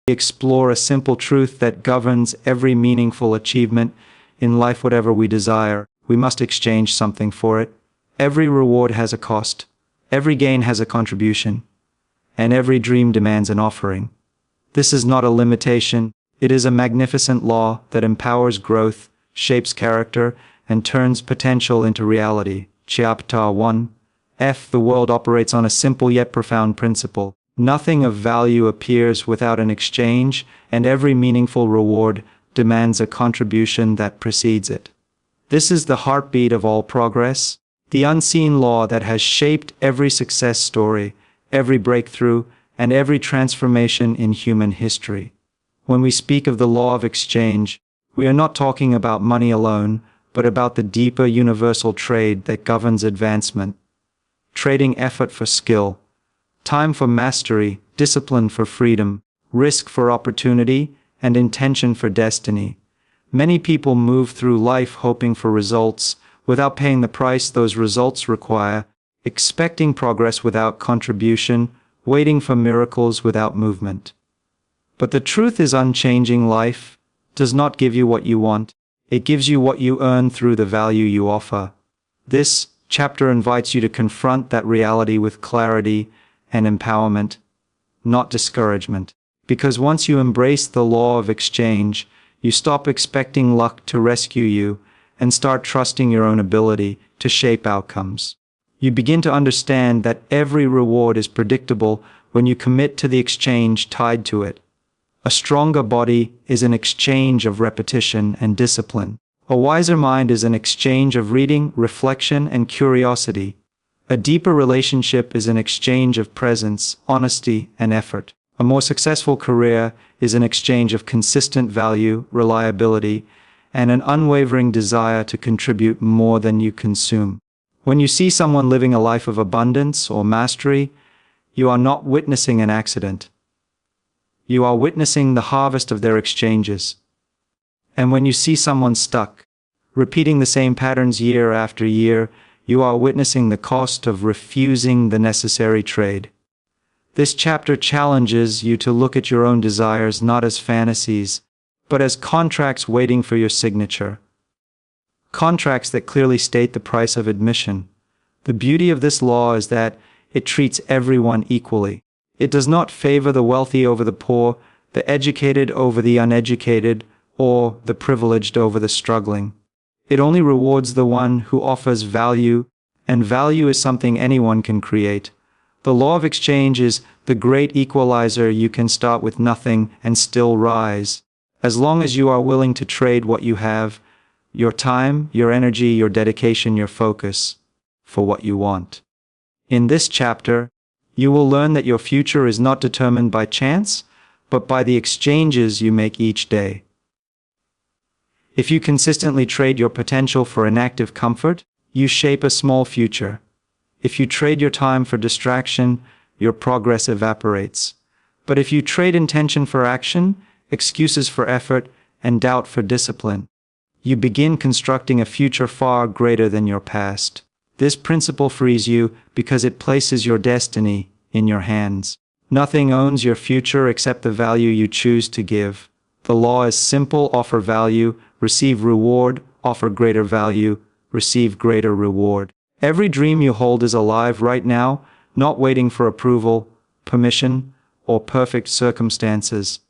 We explore a simple truth that governs every meaningful achievement in life. Whatever we desire, we must exchange something for it. Every reward has a cost, every gain has a contribution, and every dream demands an offering. This is not a limitation, it is a magnificent law that empowers growth, shapes character, and turns potential into reality. Chapter 1. The world operates on a simple yet profound principle. Nothing of value appears without an exchange, and every meaningful reward demands a contribution that precedes it. This is the heartbeat of all progress, the unseen law that has shaped every success story, every breakthrough, and every transformation in human history. When we speak of the law of exchange, we are not talking about money alone, but about the deeper universal trade that governs advancement. Trading effort for skill, time for mastery, discipline for freedom, risk for opportunity, and intention for destiny. Many people move through life hoping for results without paying the price those results require, expecting progress without contribution, waiting for miracles without movement. But the truth is, unchanging life does not give you what you want, it gives you what you earn through the value you offer. This chapter invites you to confront that reality with clarity and empowerment, not discouragement. Because once you embrace the law of exchange, you stop expecting luck to rescue you and start trusting your own ability to shape outcomes. You begin to understand that every reward is predictable when you commit to the exchange tied to it. A stronger body is an exchange of repetition and discipline. A wiser mind is an exchange of reading, reflection, and curiosity. A deeper relationship is an exchange of presence, honesty, and effort. A more successful career is an exchange of consistent value, reliability, and an unwavering desire to contribute more than you consume. When you see someone living a life of abundance or mastery, you are not witnessing an accident. You are witnessing the harvest of their exchanges. And when you see someone stuck, repeating the same patterns year after year, you are witnessing the cost of refusing the necessary trade. This chapter challenges you to look at your own desires not as fantasies, but as contracts waiting for your signature. Contracts that clearly state the price of admission. The beauty of this law is that it treats everyone equally. It does not favor the wealthy over the poor, the educated over the uneducated, or the privileged over the struggling. It only rewards the one who offers value, and value is something anyone can create. The law of exchange is the great equalizer. You can start with nothing and still rise. As long as you are willing to trade what you have, your time, your energy, your dedication, your focus, for what you want. In this chapter, you will learn that your future is not determined by chance, but by the exchanges you make each day. If you consistently trade your potential for inactive comfort, you shape a small future. If you trade your time for distraction, your progress evaporates. But if you trade intention for action, excuses for effort, and doubt for discipline, you begin constructing a future far greater than your past. This principle frees you because it places your destiny in your hands. Nothing owns your future except the value you choose to give. The law is simple: offer value, receive reward; offer greater value, receive greater reward. Every dream you hold is alive right now, not waiting for approval, permission, or perfect circumstances,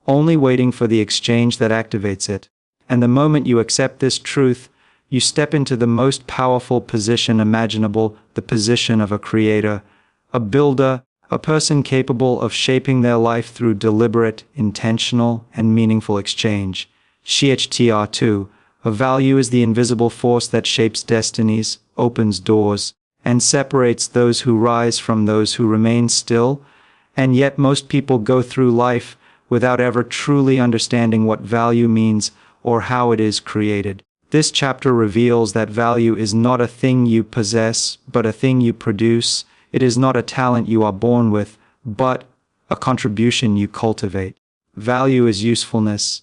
only waiting for the exchange that activates it. And the moment you accept this truth, you step into the most powerful position imaginable, the position of a creator, a builder, a person capable of shaping their life through deliberate, intentional, and meaningful exchange. Chapter 2. A value is the invisible force that shapes destinies, opens doors, and separates those who rise from those who remain still, and yet most people go through life without ever truly understanding what value means or how it is created. This chapter reveals that value is not a thing you possess, but a thing you produce. It is not a talent you are born with, but a contribution you cultivate. Value is usefulness,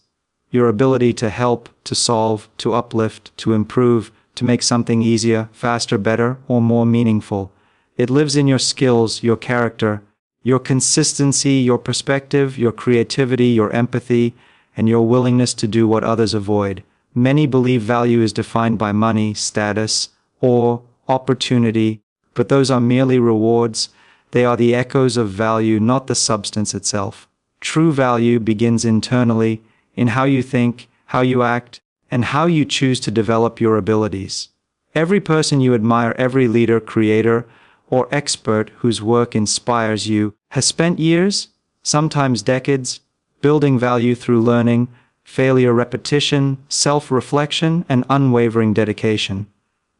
your ability to help, to solve, to uplift, to improve, to make something easier, faster, better, or more meaningful. It lives in your skills, your character, Your consistency, your perspective, your creativity, your empathy, and your willingness to do what others avoid. Many believe value is defined by money, status, or opportunity, but those are merely rewards. They are the echoes of value, not the substance itself. True value begins internally, in how you think, how you act, and how you choose to develop your abilities. Every person you admire, every leader, creator, or expert whose work inspires you has spent years, sometimes decades, building value through learning, failure, repetition, self-reflection, and unwavering dedication.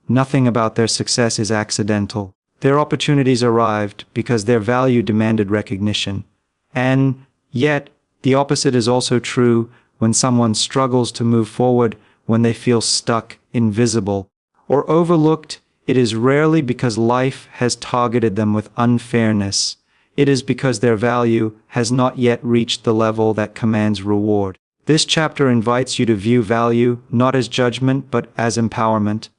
Nothing about their success is accidental. Their opportunities arrived because their value demanded recognition. And yet, the opposite is also true. When someone struggles to move forward, when they feel stuck, invisible, or overlooked, it is rarely because life has targeted them with unfairness. It is because their value has not yet reached the level that commands reward. This chapter invites you to view value not as judgment but as empowerment.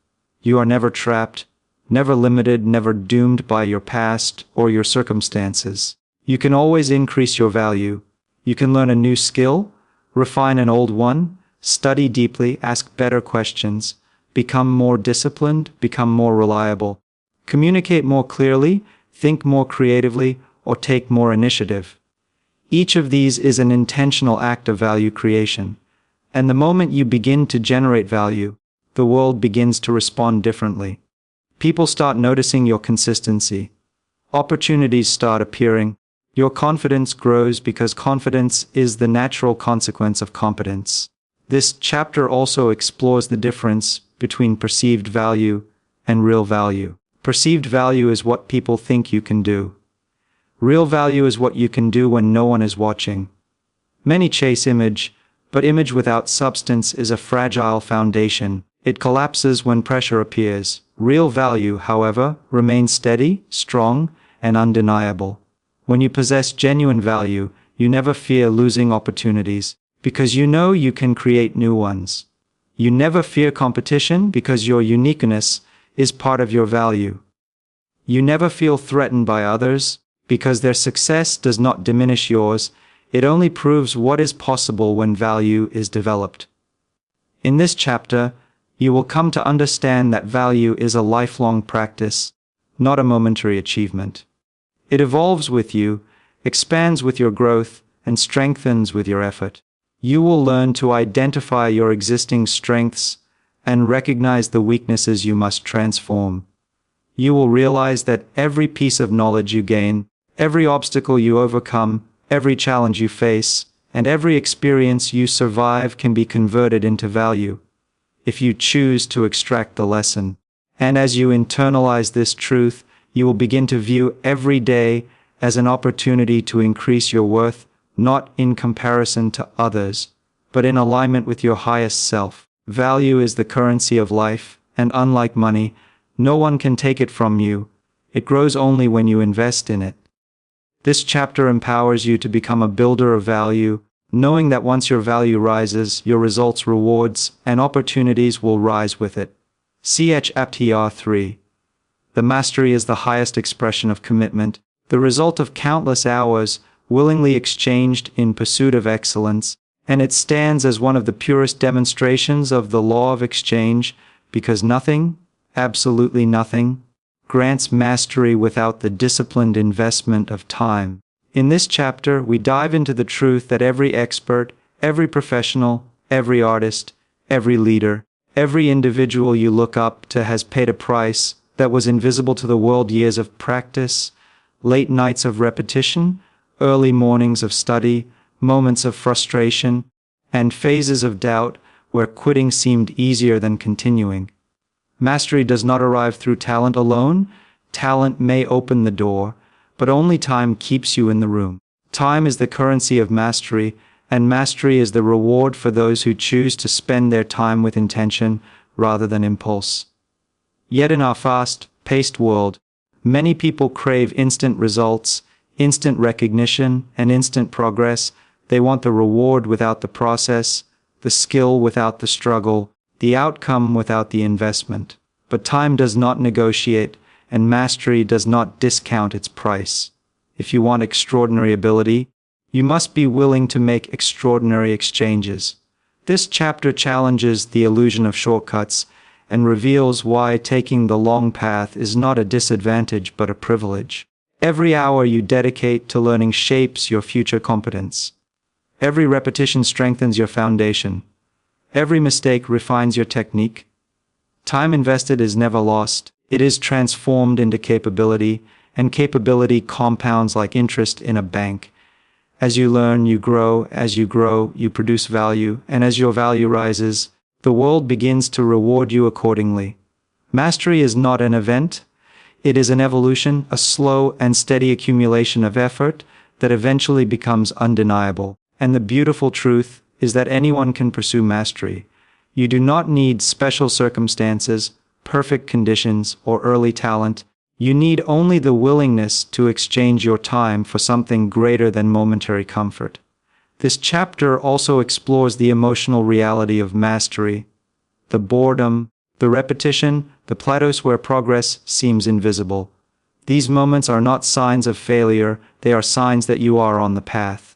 You are never trapped, never limited, never doomed by your past or your circumstances. You can always increase your value. You can learn a new skill, refine an old one, study deeply, ask better questions, become more disciplined, become more reliable, communicate more clearly, think more creatively, or take more initiative. Each of these is an intentional act of value creation. And the moment you begin to generate value, the world begins to respond differently. People start noticing your consistency. Opportunities start appearing. Your confidence grows because confidence is the natural consequence of competence. This chapter also explores the difference between perceived value and real value. Perceived value is what people think you can do. Real value is what you can do when no one is watching. Many chase image, but image without substance is a fragile foundation. It collapses when pressure appears. Real value, however, remains steady, strong, and undeniable. When you possess genuine value, you never fear losing opportunities, because you know you can create new ones. You never fear competition because your uniqueness is part of your value. You never feel threatened by others because their success does not diminish yours. It only proves what is possible when value is developed. In this chapter, you will come to understand that value is a lifelong practice, not a momentary achievement. It evolves with you, expands with your growth, and strengthens with your effort. You will learn to identify your existing strengths and recognize the weaknesses you must transform. You will realize that every piece of knowledge you gain, every obstacle you overcome, every challenge you face, and every experience you survive can be converted into value, if you choose to extract the lesson. And as you internalize this truth, you will begin to view every day as an opportunity to increase your worth, not in comparison to others, but in alignment with your highest self. Value is the currency of life, and unlike money, no one can take it from you. It grows only when you invest in it. This chapter empowers you to become a builder of value, knowing that once your value rises, your results, rewards, and opportunities will rise with it. Chapter 3. The mastery is the highest expression of commitment, the result of countless hours willingly exchanged in pursuit of excellence, and it stands as one of the purest demonstrations of the law of exchange, because nothing, absolutely nothing, grants mastery without the disciplined investment of time. In this chapter, we dive into the truth that every expert, every professional, every artist, every leader, every individual you look up to has paid a price that was invisible to the world. Years of practice, late nights of repetition, early mornings of study, moments of frustration, and phases of doubt where quitting seemed easier than continuing. Mastery does not arrive through talent alone. Talent may open the door, but only time keeps you in the room. Time is the currency of mastery, and mastery is the reward for those who choose to spend their time with intention rather than impulse. Yet in our fast-paced world, many people crave instant results, instant recognition, and instant progress. They want the reward without the process, the skill without the struggle, the outcome without the investment. But time does not negotiate, and mastery does not discount its price. If you want extraordinary ability, you must be willing to make extraordinary exchanges. This chapter challenges the illusion of shortcuts and reveals why taking the long path is not a disadvantage but a privilege. Every hour you dedicate to learning shapes your future competence. Every repetition strengthens your foundation. Every mistake refines your technique. Time invested is never lost. It is transformed into capability, and capability compounds like interest in a bank. As you learn, you grow. As you grow, you produce value. And as your value rises, the world begins to reward you accordingly. Mastery is not an event. It is an evolution, a slow and steady accumulation of effort that eventually becomes undeniable. And the beautiful truth is that anyone can pursue mastery. You do not need special circumstances, perfect conditions, or early talent. You need only the willingness to exchange your time for something greater than momentary comfort. This chapter also explores the emotional reality of mastery, the boredom, the repetition, the plateaus where progress seems invisible. These moments are not signs of failure, they are signs that you are on the path.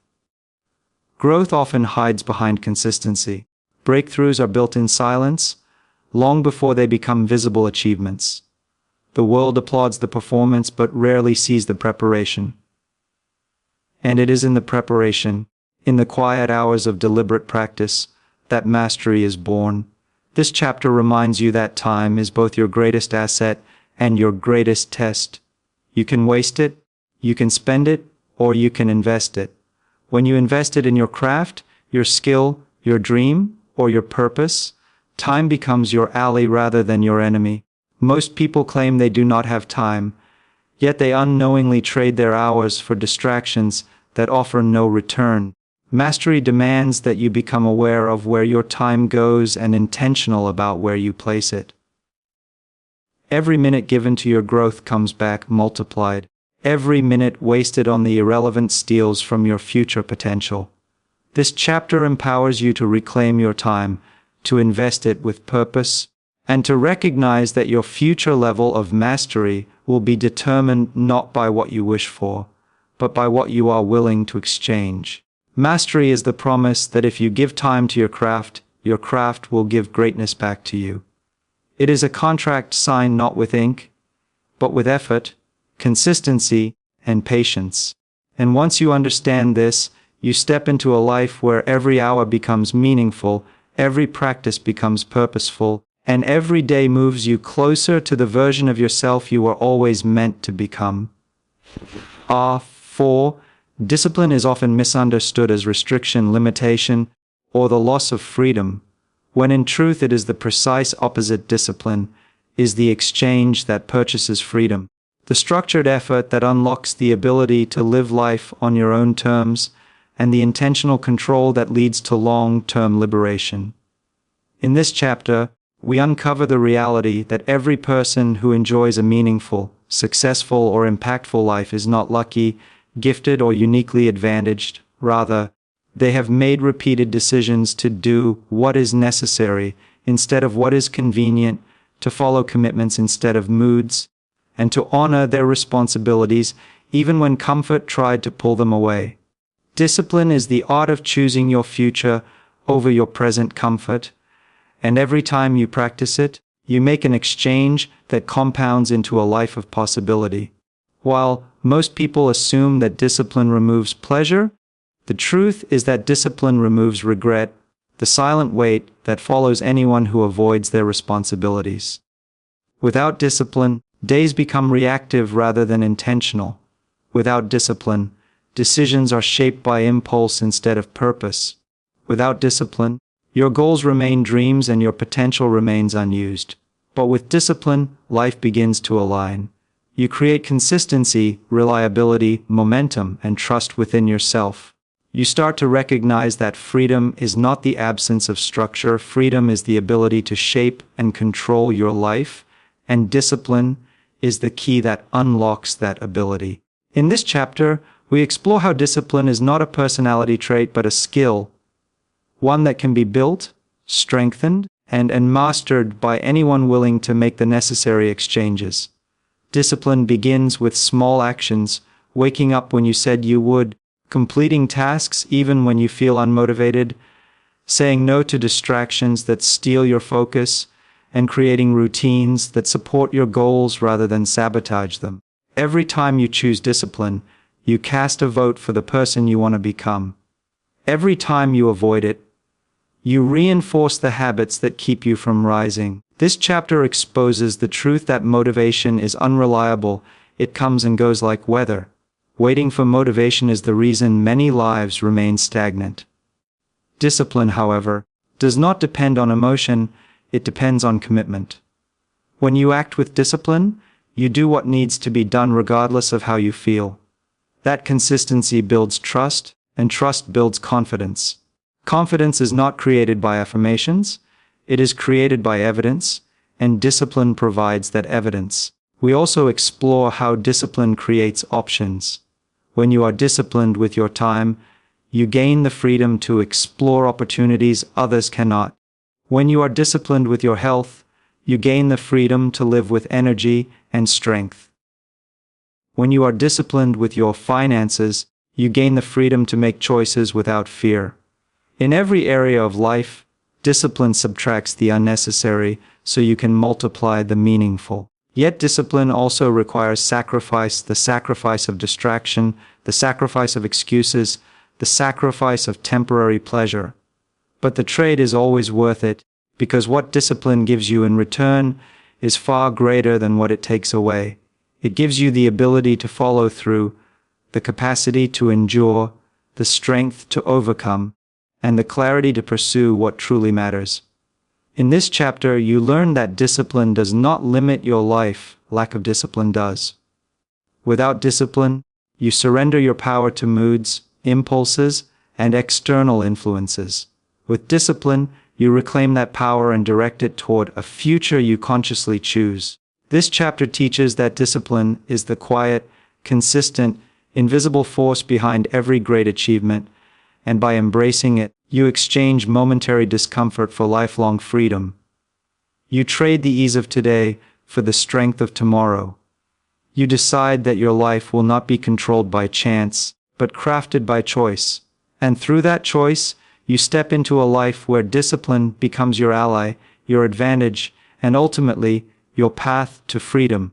Growth often hides behind consistency. Breakthroughs are built in silence, long before they become visible achievements. The world applauds the performance but rarely sees the preparation. And it is in the preparation, in the quiet hours of deliberate practice, that mastery is born. This chapter reminds you that time is both your greatest asset and your greatest test. You can waste it, you can spend it, or you can invest it. When you invest it in your craft, your skill, your dream, or your purpose, time becomes your ally rather than your enemy. Most people claim they do not have time, yet they unknowingly trade their hours for distractions that offer no return. Mastery demands that you become aware of where your time goes and intentional about where you place it. Every minute given to your growth comes back multiplied. Every minute wasted on the irrelevant steals from your future potential. This chapter empowers you to reclaim your time, to invest it with purpose, and to recognize that your future level of mastery will be determined not by what you wish for, but by what you are willing to exchange. Mastery is the promise that if you give time to your craft will give greatness back to you. It is a contract signed not with ink, but with effort, consistency, and patience. And once you understand this, you step into a life where every hour becomes meaningful, every practice becomes purposeful, and every day moves you closer to the version of yourself you were always meant to become. 4. Discipline is often misunderstood as restriction, limitation, or the loss of freedom, when in truth it is the precise opposite. Discipline is the exchange that purchases freedom, the structured effort that unlocks the ability to live life on your own terms, and the intentional control that leads to long-term liberation. In this chapter, we uncover the reality that every person who enjoys a meaningful, successful, or impactful life is not lucky, gifted, or uniquely advantaged. Rather, they have made repeated decisions to do what is necessary instead of what is convenient, to follow commitments instead of moods, and to honor their responsibilities even when comfort tried to pull them away. Discipline is the art of choosing your future over your present comfort, and every time you practice it, you make an exchange that compounds into a life of possibility. While most people assume that discipline removes pleasure, the truth is that discipline removes regret, the silent weight that follows anyone who avoids their responsibilities. Without discipline, days become reactive rather than intentional. Without discipline, decisions are shaped by impulse instead of purpose. Without discipline, your goals remain dreams and your potential remains unused. But with discipline, life begins to align. You create consistency, reliability, momentum, and trust within yourself. You start to recognize that freedom is not the absence of structure. Freedom is the ability to shape and control your life, and discipline is the key that unlocks that ability. In this chapter, we explore how discipline is not a personality trait but a skill, one that can be built, strengthened, and mastered by anyone willing to make the necessary exchanges. Discipline begins with small actions, waking up when you said you would, completing tasks even when you feel unmotivated, saying no to distractions that steal your focus, and creating routines that support your goals rather than sabotage them. Every time you choose discipline, you cast a vote for the person you want to become. Every time you avoid it, you reinforce the habits that keep you from rising. This chapter exposes the truth that motivation is unreliable. It comes and goes like weather. Waiting for motivation is the reason many lives remain stagnant. Discipline, however, does not depend on emotion, it depends on commitment. When you act with discipline, you do what needs to be done regardless of how you feel. That consistency builds trust, and trust builds confidence. Confidence is not created by affirmations, it is created by evidence, and discipline provides that evidence. We also explore how discipline creates options. When you are disciplined with your time, you gain the freedom to explore opportunities others cannot. When you are disciplined with your health, you gain the freedom to live with energy and strength. When you are disciplined with your finances, you gain the freedom to make choices without fear. In every area of life, discipline subtracts the unnecessary so you can multiply the meaningful. Yet discipline also requires sacrifice, the sacrifice of distraction, the sacrifice of excuses, the sacrifice of temporary pleasure. But the trade is always worth it, because what discipline gives you in return is far greater than what it takes away. It gives you the ability to follow through, the capacity to endure, the strength to overcome, and the clarity to pursue what truly matters. In this chapter, you learn that discipline does not limit your life, lack of discipline does. Without discipline, you surrender your power to moods, impulses, and external influences. With discipline, you reclaim that power and direct it toward a future you consciously choose. This chapter teaches that discipline is the quiet, consistent, invisible force behind every great achievement, and by embracing it, you exchange momentary discomfort for lifelong freedom. You trade the ease of today for the strength of tomorrow. You decide that your life will not be controlled by chance, but crafted by choice. And through that choice, you step into a life where discipline becomes your ally, your advantage, and ultimately, your path to freedom.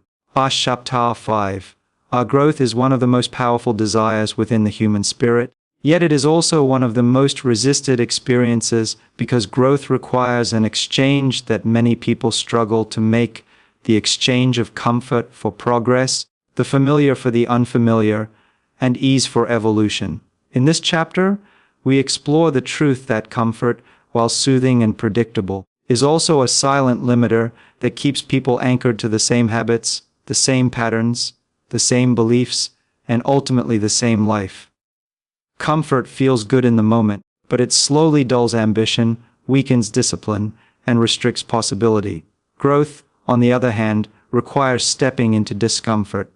Chapter 5. Our growth is one of the most powerful desires within the human spirit. Yet it is also one of the most resisted experiences because growth requires an exchange that many people struggle to make, the exchange of comfort for progress, the familiar for the unfamiliar, and ease for evolution. In this chapter, we explore the truth that comfort, while soothing and predictable, is also a silent limiter that keeps people anchored to the same habits, the same patterns, the same beliefs, and ultimately the same life. Comfort feels good in the moment, but it slowly dulls ambition, weakens discipline, and restricts possibility. Growth, on the other hand, requires stepping into discomfort,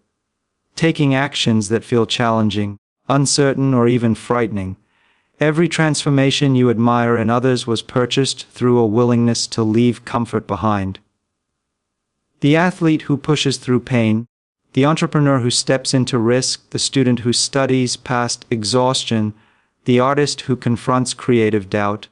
taking actions that feel challenging, uncertain, or even frightening. Every transformation you admire in others was purchased through a willingness to leave comfort behind. The athlete who pushes through pain, the entrepreneur who steps into risk, the student who studies past exhaustion, the artist who confronts creative doubt,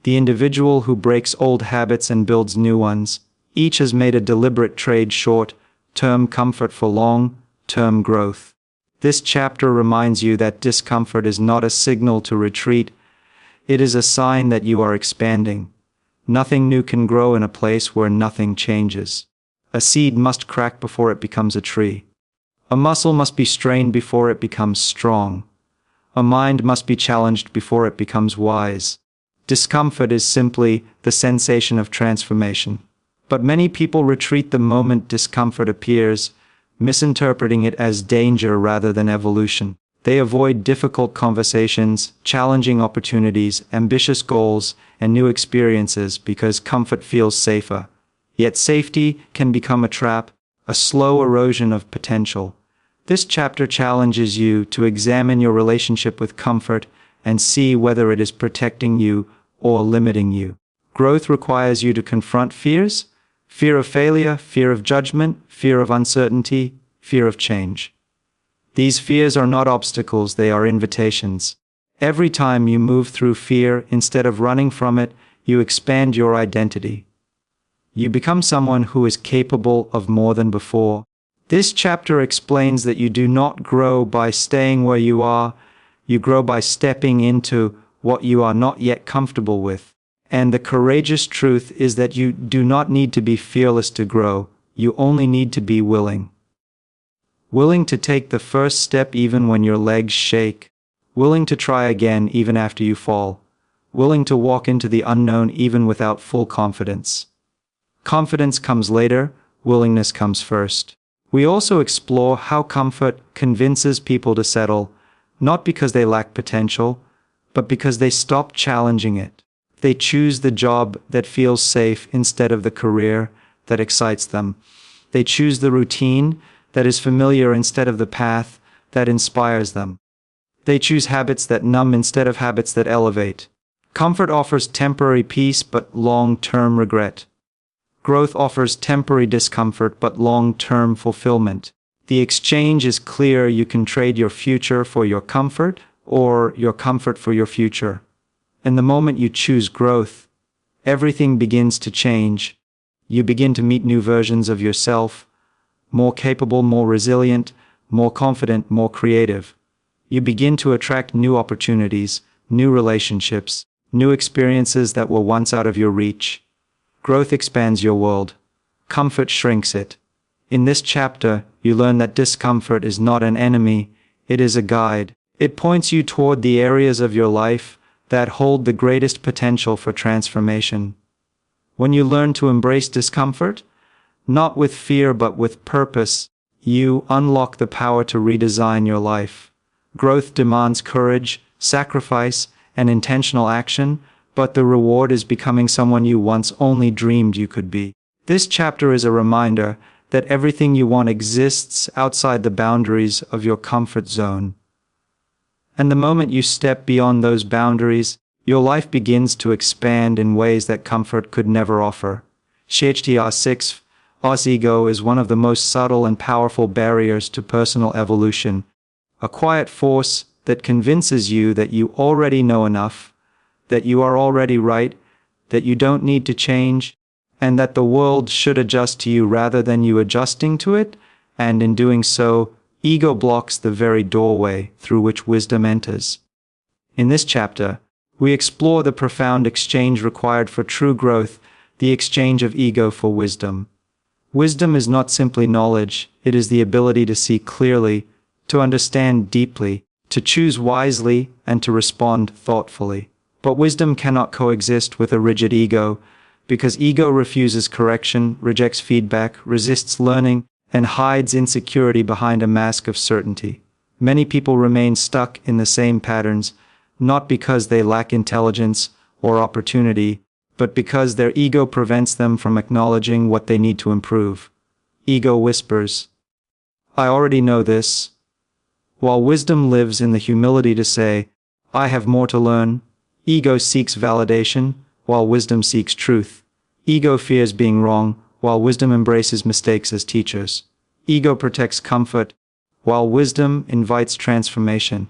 the individual who breaks old habits and builds new ones, each has made a deliberate trade short-term comfort for long-term growth. This chapter reminds you that discomfort is not a signal to retreat, it is a sign that you are expanding. Nothing new can grow in a place where nothing changes. A seed must crack before it becomes a tree. A muscle must be strained before it becomes strong. A mind must be challenged before it becomes wise. Discomfort is simply the sensation of transformation. But many people retreat the moment discomfort appears, misinterpreting it as danger rather than evolution. They avoid difficult conversations, challenging opportunities, ambitious goals, and new experiences because comfort feels safer. Yet safety can become a trap, a slow erosion of potential. This chapter challenges you to examine your relationship with comfort and see whether it is protecting you or limiting you. Growth requires you to confront fears, fear of failure, fear of judgment, fear of uncertainty, fear of change. These fears are not obstacles, they are invitations. Every time you move through fear, instead of running from it, you expand your identity. You become someone who is capable of more than before. This chapter explains that you do not grow by staying where you are, you grow by stepping into what you are not yet comfortable with. And the courageous truth is that you do not need to be fearless to grow, you only need to be willing. Willing to take the first step even when your legs shake. Willing to try again even after you fall. Willing to walk into the unknown even without full confidence. Confidence comes later, willingness comes first. We also explore how comfort convinces people to settle, not because they lack potential, but because they stop challenging it. They choose the job that feels safe instead of the career that excites them. They choose the routine that is familiar instead of the path that inspires them. They choose habits that numb instead of habits that elevate. Comfort offers temporary peace but long-term regret. Growth offers temporary discomfort but long-term fulfillment. The exchange is clear. You can trade your future for your comfort or your comfort for your future. And the moment you choose growth, everything begins to change. You begin to meet new versions of yourself, more capable, more resilient, more confident, more creative. You begin to attract new opportunities, new relationships, new experiences that were once out of your reach. Growth expands your world. Comfort shrinks it. In this chapter, you learn that discomfort is not an enemy, it is a guide. It points you toward the areas of your life that hold the greatest potential for transformation. When you learn to embrace discomfort, not with fear but with purpose, you unlock the power to redesign your life. Growth demands courage, sacrifice, and intentional action, but the reward is becoming someone you once only dreamed you could be. This chapter is a reminder that everything you want exists outside the boundaries of your comfort zone. And the moment you step beyond those boundaries, your life begins to expand in ways that comfort could never offer. CHTR 6 Us ego is one of the most subtle and powerful barriers to personal evolution, a quiet force that convinces you that you already know enough, that you are already right, that you don't need to change, and that the world should adjust to you rather than you adjusting to it, and in doing so, ego blocks the very doorway through which wisdom enters. In this chapter, we explore the profound exchange required for true growth, the exchange of ego for wisdom. Wisdom is not simply knowledge, it is the ability to see clearly, to understand deeply, to choose wisely, and to respond thoughtfully. But wisdom cannot coexist with a rigid ego, because ego refuses correction, rejects feedback, resists learning, and hides insecurity behind a mask of certainty. Many people remain stuck in the same patterns, not because they lack intelligence or opportunity, but because their ego prevents them from acknowledging what they need to improve. Ego whispers, "I already know this," while wisdom lives in the humility to say, "I have more to learn." Ego seeks validation, while wisdom seeks truth. Ego fears being wrong, while wisdom embraces mistakes as teachers. Ego protects comfort, while wisdom invites transformation.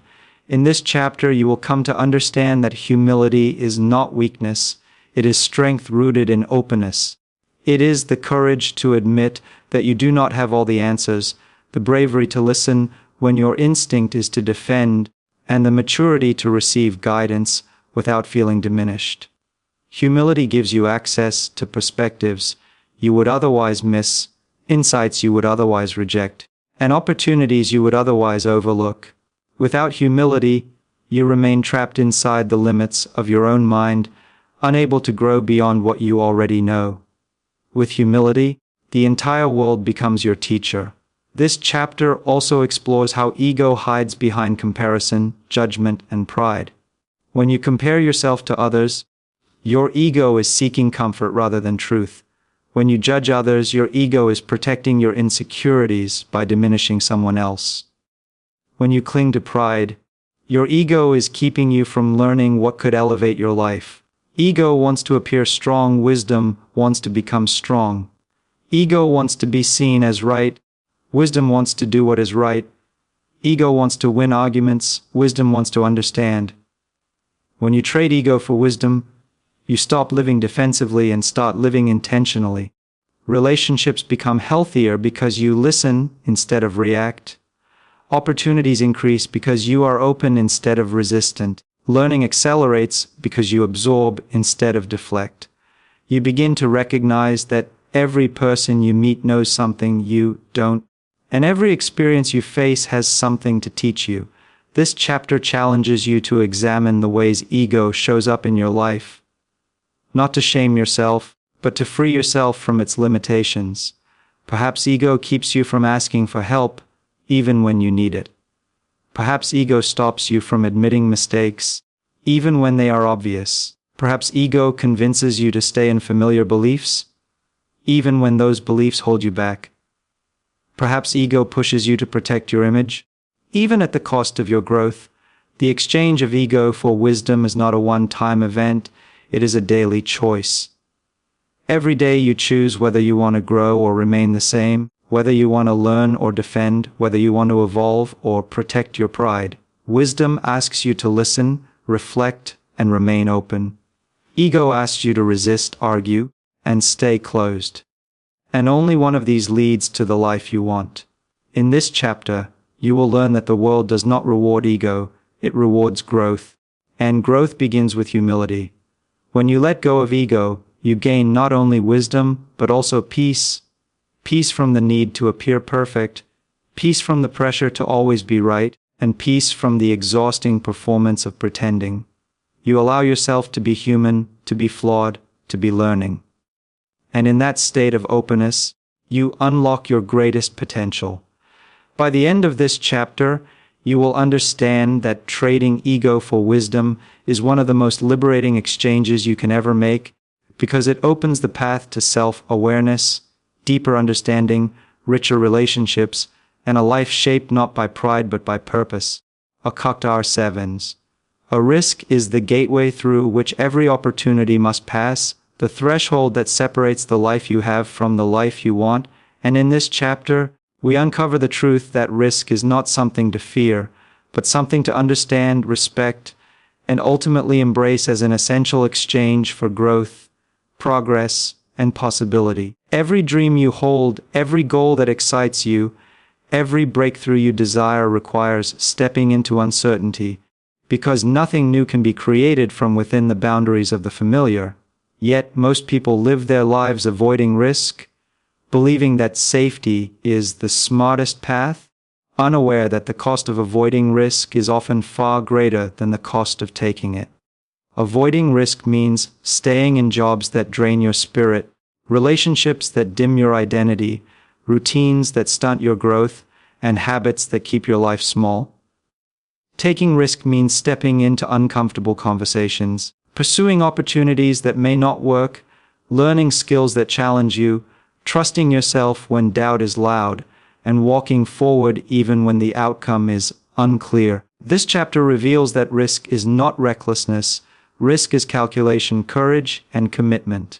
In this chapter, you will come to understand that humility is not weakness, it is strength rooted in openness. It is the courage to admit that you do not have all the answers, the bravery to listen when your instinct is to defend, and the maturity to receive guidance without feeling diminished. Humility gives you access to perspectives you would otherwise miss, insights you would otherwise reject, and opportunities you would otherwise overlook. Without humility, you remain trapped inside the limits of your own mind, unable to grow beyond what you already know. With humility, the entire world becomes your teacher. This chapter also explores how ego hides behind comparison, judgment, and pride. When you compare yourself to others, your ego is seeking comfort rather than truth. When you judge others, your ego is protecting your insecurities by diminishing someone else. When you cling to pride, your ego is keeping you from learning what could elevate your life. Ego wants to appear strong, wisdom wants to become strong. Ego wants to be seen as right, wisdom wants to do what is right. Ego wants to win arguments, wisdom wants to understand. When you trade ego for wisdom, you stop living defensively and start living intentionally. Relationships become healthier because you listen instead of react. Opportunities increase because you are open instead of resistant. Learning accelerates because you absorb instead of deflect. You begin to recognize that every person you meet knows something you don't, and every experience you face has something to teach you. This chapter challenges you to examine the ways ego shows up in your life. Not to shame yourself, but to free yourself from its limitations. Perhaps ego keeps you from asking for help, even when you need it. Perhaps ego stops you from admitting mistakes, even when they are obvious. Perhaps ego convinces you to stay in familiar beliefs, even when those beliefs hold you back. Perhaps ego pushes you to protect your image, even at the cost of your growth. The exchange of ego for wisdom is not a one-time event, it is a daily choice. Every day you choose whether you want to grow or remain the same, whether you want to learn or defend, whether you want to evolve or protect your pride. Wisdom asks you to listen, reflect, and remain open. Ego asks you to resist, argue, and stay closed. And only one of these leads to the life you want. In this chapter, you will learn that the world does not reward ego, it rewards growth. And growth begins with humility. When you let go of ego, you gain not only wisdom, but also peace. Peace from the need to appear perfect, peace from the pressure to always be right, and peace from the exhausting performance of pretending. You allow yourself to be human, to be flawed, to be learning. And in that state of openness, you unlock your greatest potential. By the end of this chapter, you will understand that trading ego for wisdom is one of the most liberating exchanges you can ever make, because it opens the path to self-awareness, deeper understanding, richer relationships, and a life shaped not by pride but by purpose. Akaktar 7s. A risk is the gateway through which every opportunity must pass, the threshold that separates the life you have from the life you want, and in this chapter, we uncover the truth that risk is not something to fear, but something to understand, respect, and ultimately embrace as an essential exchange for growth, progress, and possibility. Every dream you hold, every goal that excites you, every breakthrough you desire requires stepping into uncertainty, because nothing new can be created from within the boundaries of the familiar. Yet most people live their lives avoiding risk, believing that safety is the smartest path, unaware that the cost of avoiding risk is often far greater than the cost of taking it. Avoiding risk means staying in jobs that drain your spirit, relationships that dim your identity, routines that stunt your growth, and habits that keep your life small. Taking risk means stepping into uncomfortable conversations, pursuing opportunities that may not work, learning skills that challenge you, trusting yourself when doubt is loud, and walking forward even when the outcome is unclear. This chapter reveals that risk is not recklessness. Risk is calculation, courage, and commitment.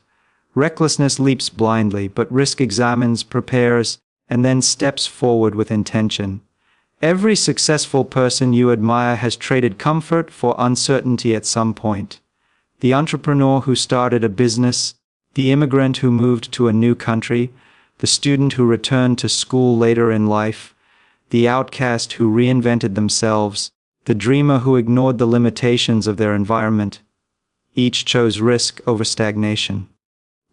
Recklessness leaps blindly, but risk examines, prepares, and then steps forward with intention. Every successful person you admire has traded comfort for uncertainty at some point. The entrepreneur who started a business, the immigrant who moved to a new country, the student who returned to school later in life, the outcast who reinvented themselves, the dreamer who ignored the limitations of their environment. Each chose risk over stagnation.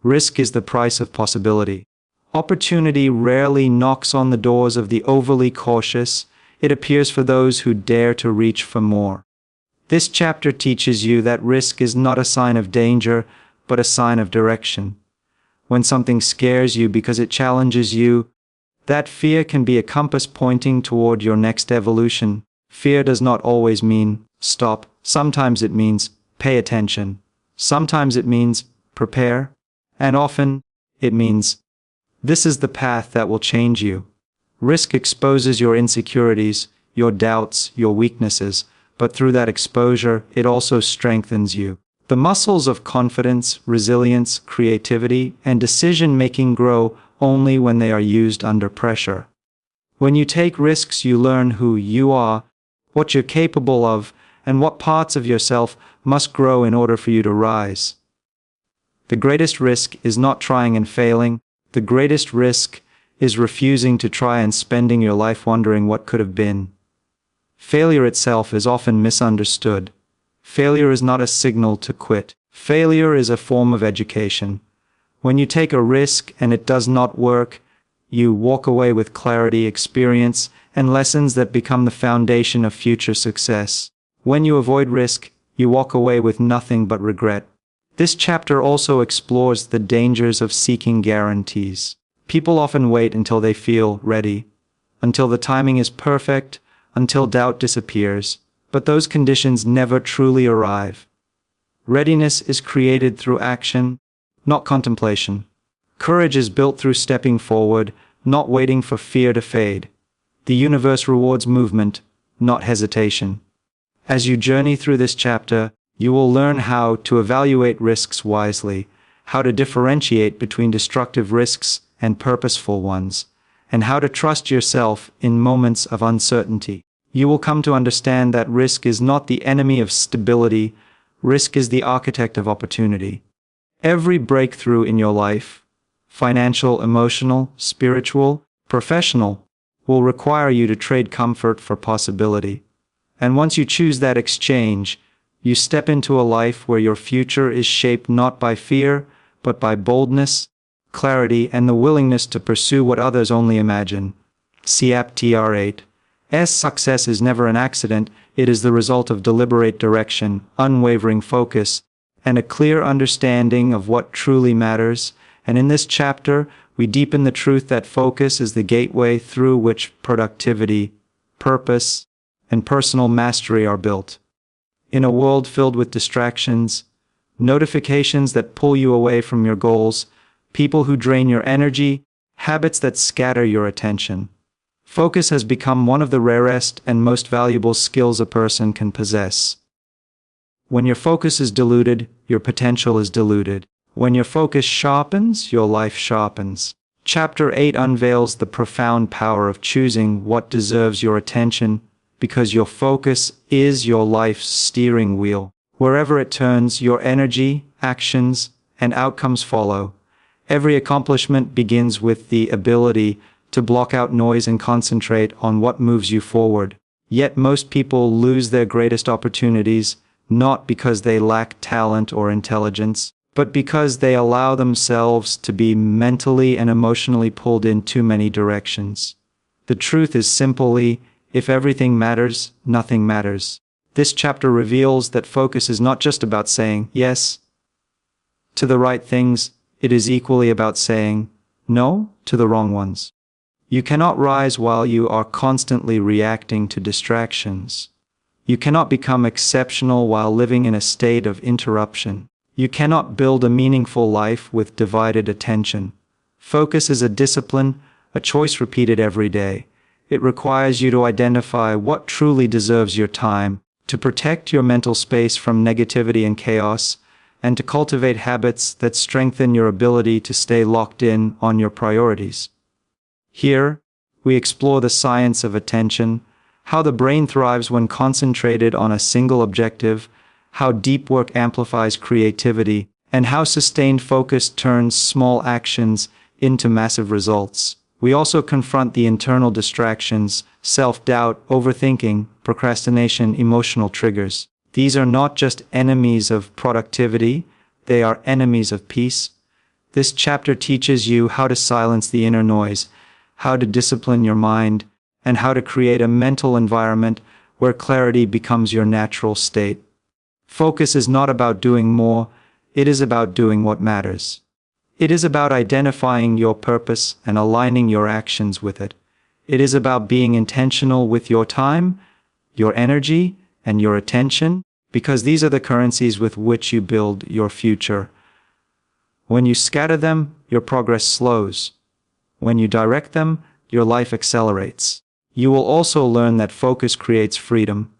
Risk is the price of possibility. Opportunity rarely knocks on the doors of the overly cautious. It appears for those who dare to reach for more. This chapter teaches you that risk is not a sign of danger, but a sign of direction. When something scares you because it challenges you, that fear can be a compass pointing toward your next evolution. Fear does not always mean stop. Sometimes it means pay attention. Sometimes it means prepare. And often it means this is the path that will change you. Risk exposes your insecurities, your doubts, your weaknesses, but through that exposure, it also strengthens you. The muscles of confidence, resilience, creativity, and decision-making grow only when they are used under pressure. When you take risks, you learn who you are, what you're capable of, and what parts of yourself must grow in order for you to rise. The greatest risk is not trying and failing. The greatest risk is refusing to try and spending your life wondering what could have been. Failure itself is often misunderstood. Failure is not a signal to quit. Failure is a form of education. When you take a risk and it does not work, you walk away with clarity, experience, and lessons that become the foundation of future success. When you avoid risk, you walk away with nothing but regret. This chapter also explores the dangers of seeking guarantees. People often wait until they feel ready, until the timing is perfect, until doubt disappears, but those conditions never truly arrive. Readiness is created through action, not contemplation. Courage is built through stepping forward, not waiting for fear to fade. The universe rewards movement, not hesitation. As you journey through this chapter, you will learn how to evaluate risks wisely, how to differentiate between destructive risks and purposeful ones, and how to trust yourself in moments of uncertainty. You will come to understand that risk is not the enemy of stability, risk is the architect of opportunity. Every breakthrough in your life, financial, emotional, spiritual, professional, will require you to trade comfort for possibility. And once you choose that exchange, you step into a life where your future is shaped not by fear, but by boldness, clarity, and the willingness to pursue what others only imagine. CAPTR 8. Success is never an accident, it is the result of deliberate direction, unwavering focus, and a clear understanding of what truly matters. And in this chapter, we deepen the truth that focus is the gateway through which productivity, purpose, and personal mastery are built. In a world filled with distractions, notifications that pull you away from your goals, people who drain your energy, habits that scatter your attention, focus has become one of the rarest and most valuable skills a person can possess. When your focus is diluted, your potential is diluted. When your focus sharpens, your life sharpens. Chapter 8 unveils the profound power of choosing what deserves your attention, because your focus is your life's steering wheel. Wherever it turns, your energy, actions, and outcomes follow. Every accomplishment begins with the ability to block out noise and concentrate on what moves you forward. Yet most people lose their greatest opportunities, not because they lack talent or intelligence, but because they allow themselves to be mentally and emotionally pulled in too many directions. The truth is simply, if everything matters, nothing matters. This chapter reveals that focus is not just about saying yes to the right things, it is equally about saying no to the wrong ones. You cannot rise while you are constantly reacting to distractions. You cannot become exceptional while living in a state of interruption. You cannot build a meaningful life with divided attention. Focus is a discipline, a choice repeated every day. It requires you to identify what truly deserves your time, to protect your mental space from negativity and chaos, and to cultivate habits that strengthen your ability to stay locked in on your priorities. Here, we explore the science of attention, how the brain thrives when concentrated on a single objective, how deep work amplifies creativity, and how sustained focus turns small actions into massive results. We also confront the internal distractions, self-doubt, overthinking, procrastination, emotional triggers. These are not just enemies of productivity, they are enemies of peace. This chapter teaches you how to silence the inner noise, how to discipline your mind, and how to create a mental environment where clarity becomes your natural state. Focus is not about doing more, it is about doing what matters. It is about identifying your purpose and aligning your actions with it. It is about being intentional with your time, your energy, and your attention, because these are the currencies with which you build your future. When you scatter them, your progress slows. When you direct them, your life accelerates. You will also learn that focus creates freedom.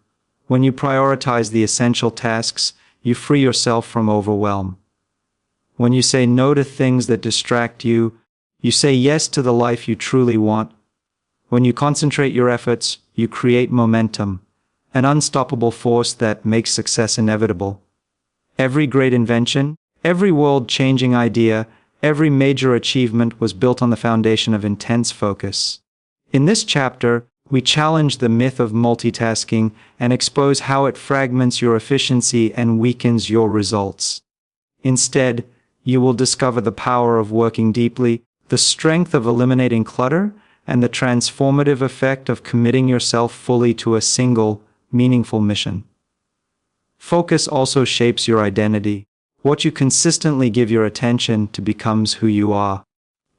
When you prioritize the essential tasks, you free yourself from overwhelm. When you say no to things that distract you, you say yes to the life you truly want. When you concentrate your efforts, you create momentum, an unstoppable force that makes success inevitable. Every great invention, every world-changing idea, every major achievement was built on the foundation of intense focus. In this chapter, we challenge the myth of multitasking and expose how it fragments your efficiency and weakens your results. Instead, you will discover the power of working deeply, the strength of eliminating clutter, and the transformative effect of committing yourself fully to a single, meaningful mission. Focus also shapes your identity. What you consistently give your attention to becomes who you are.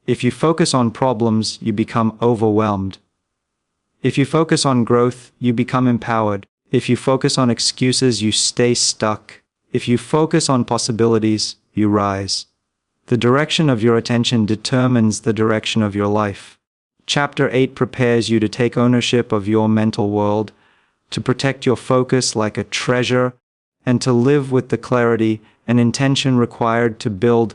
If you focus on problems, you become overwhelmed. If you focus on growth, you become empowered. If you focus on excuses, you stay stuck. If you focus on possibilities, you rise. The direction of your attention determines the direction of your life. Chapter 8 prepares you to take ownership of your mental world, to protect your focus like a treasure, and to live with the clarity and intention required to build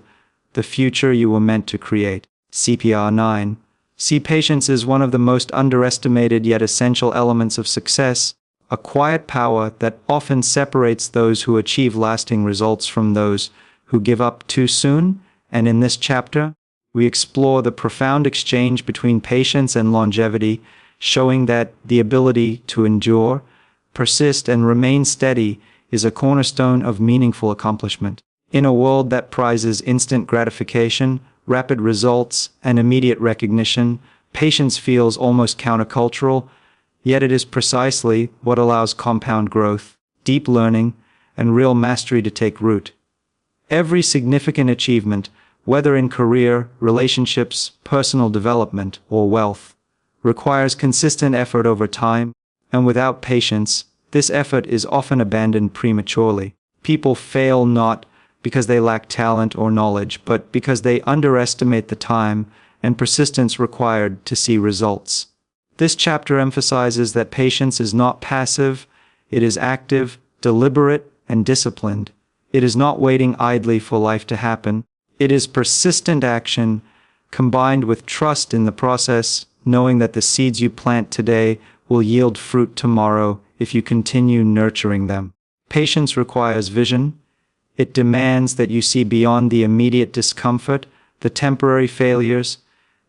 the future you were meant to create. CPR 9. See, patience is one of the most underestimated yet essential elements of success, a quiet power that often separates those who achieve lasting results from those who give up too soon. And in this chapter, we explore the profound exchange between patience and longevity, showing that the ability to endure, persist, and remain steady is a cornerstone of meaningful accomplishment. In a world that prizes instant gratification, rapid results, and immediate recognition, patience feels almost countercultural, yet it is precisely what allows compound growth, deep learning, and real mastery to take root. Every significant achievement, whether in career, relationships, personal development, or wealth, requires consistent effort over time, and without patience, this effort is often abandoned prematurely. People fail not because they lack talent or knowledge, but because they underestimate the time and persistence required to see results. This chapter emphasizes that patience is not passive, it is active, deliberate, and disciplined. It is not waiting idly for life to happen. It is persistent action, combined with trust in the process, knowing that the seeds you plant today will yield fruit tomorrow if you continue nurturing them. Patience requires vision. It demands that you see beyond the immediate discomfort, the temporary failures,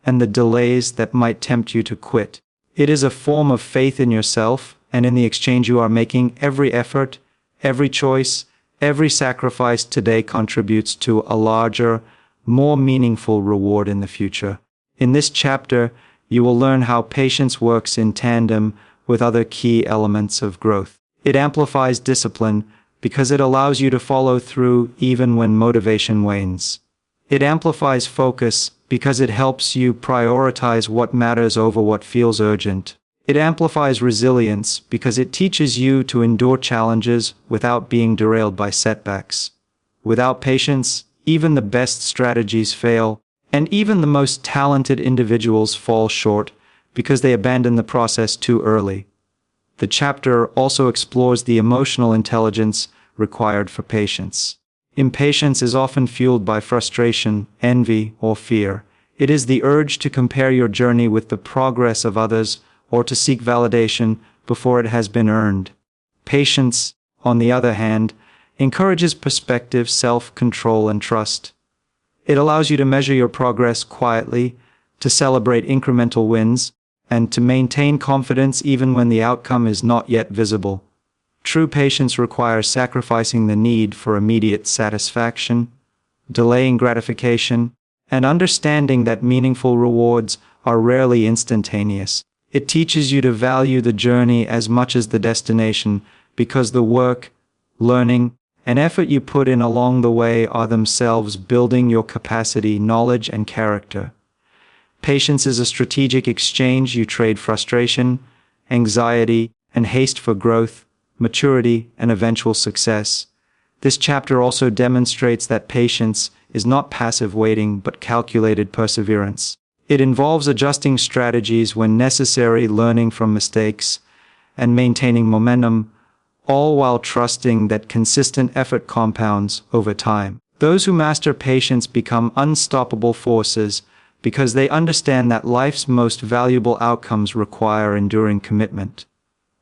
and the delays that might tempt you to quit. It is a form of faith in yourself and in the exchange you are making. Every effort, every choice, every sacrifice today contributes to a larger, more meaningful reward in the future. In this chapter, you will learn how patience works in tandem with other key elements of growth. It amplifies discipline because it allows you to follow through even when motivation wanes. It amplifies focus because it helps you prioritize what matters over what feels urgent. It amplifies resilience because it teaches you to endure challenges without being derailed by setbacks. Without patience, even the best strategies fail, and even the most talented individuals fall short because they abandon the process too early. The chapter also explores the emotional intelligence required for patience. Impatience is often fueled by frustration, envy, or fear. It is the urge to compare your journey with the progress of others or to seek validation before it has been earned. Patience, on the other hand, encourages perspective, self-control, and trust. It allows you to measure your progress quietly, to celebrate incremental wins, and to maintain confidence even when the outcome is not yet visible. True patience requires sacrificing the need for immediate satisfaction, delaying gratification, and understanding that meaningful rewards are rarely instantaneous. It teaches you to value the journey as much as the destination, because the work, learning, and effort you put in along the way are themselves building your capacity, knowledge, and character. Patience is a strategic exchange. You trade frustration, anxiety, and haste for growth, maturity, and eventual success. This chapter also demonstrates that patience is not passive waiting but calculated perseverance. It involves adjusting strategies when necessary, learning from mistakes, and maintaining momentum, all while trusting that consistent effort compounds over time. Those who master patience become unstoppable forces, because they understand that life's most valuable outcomes require enduring commitment.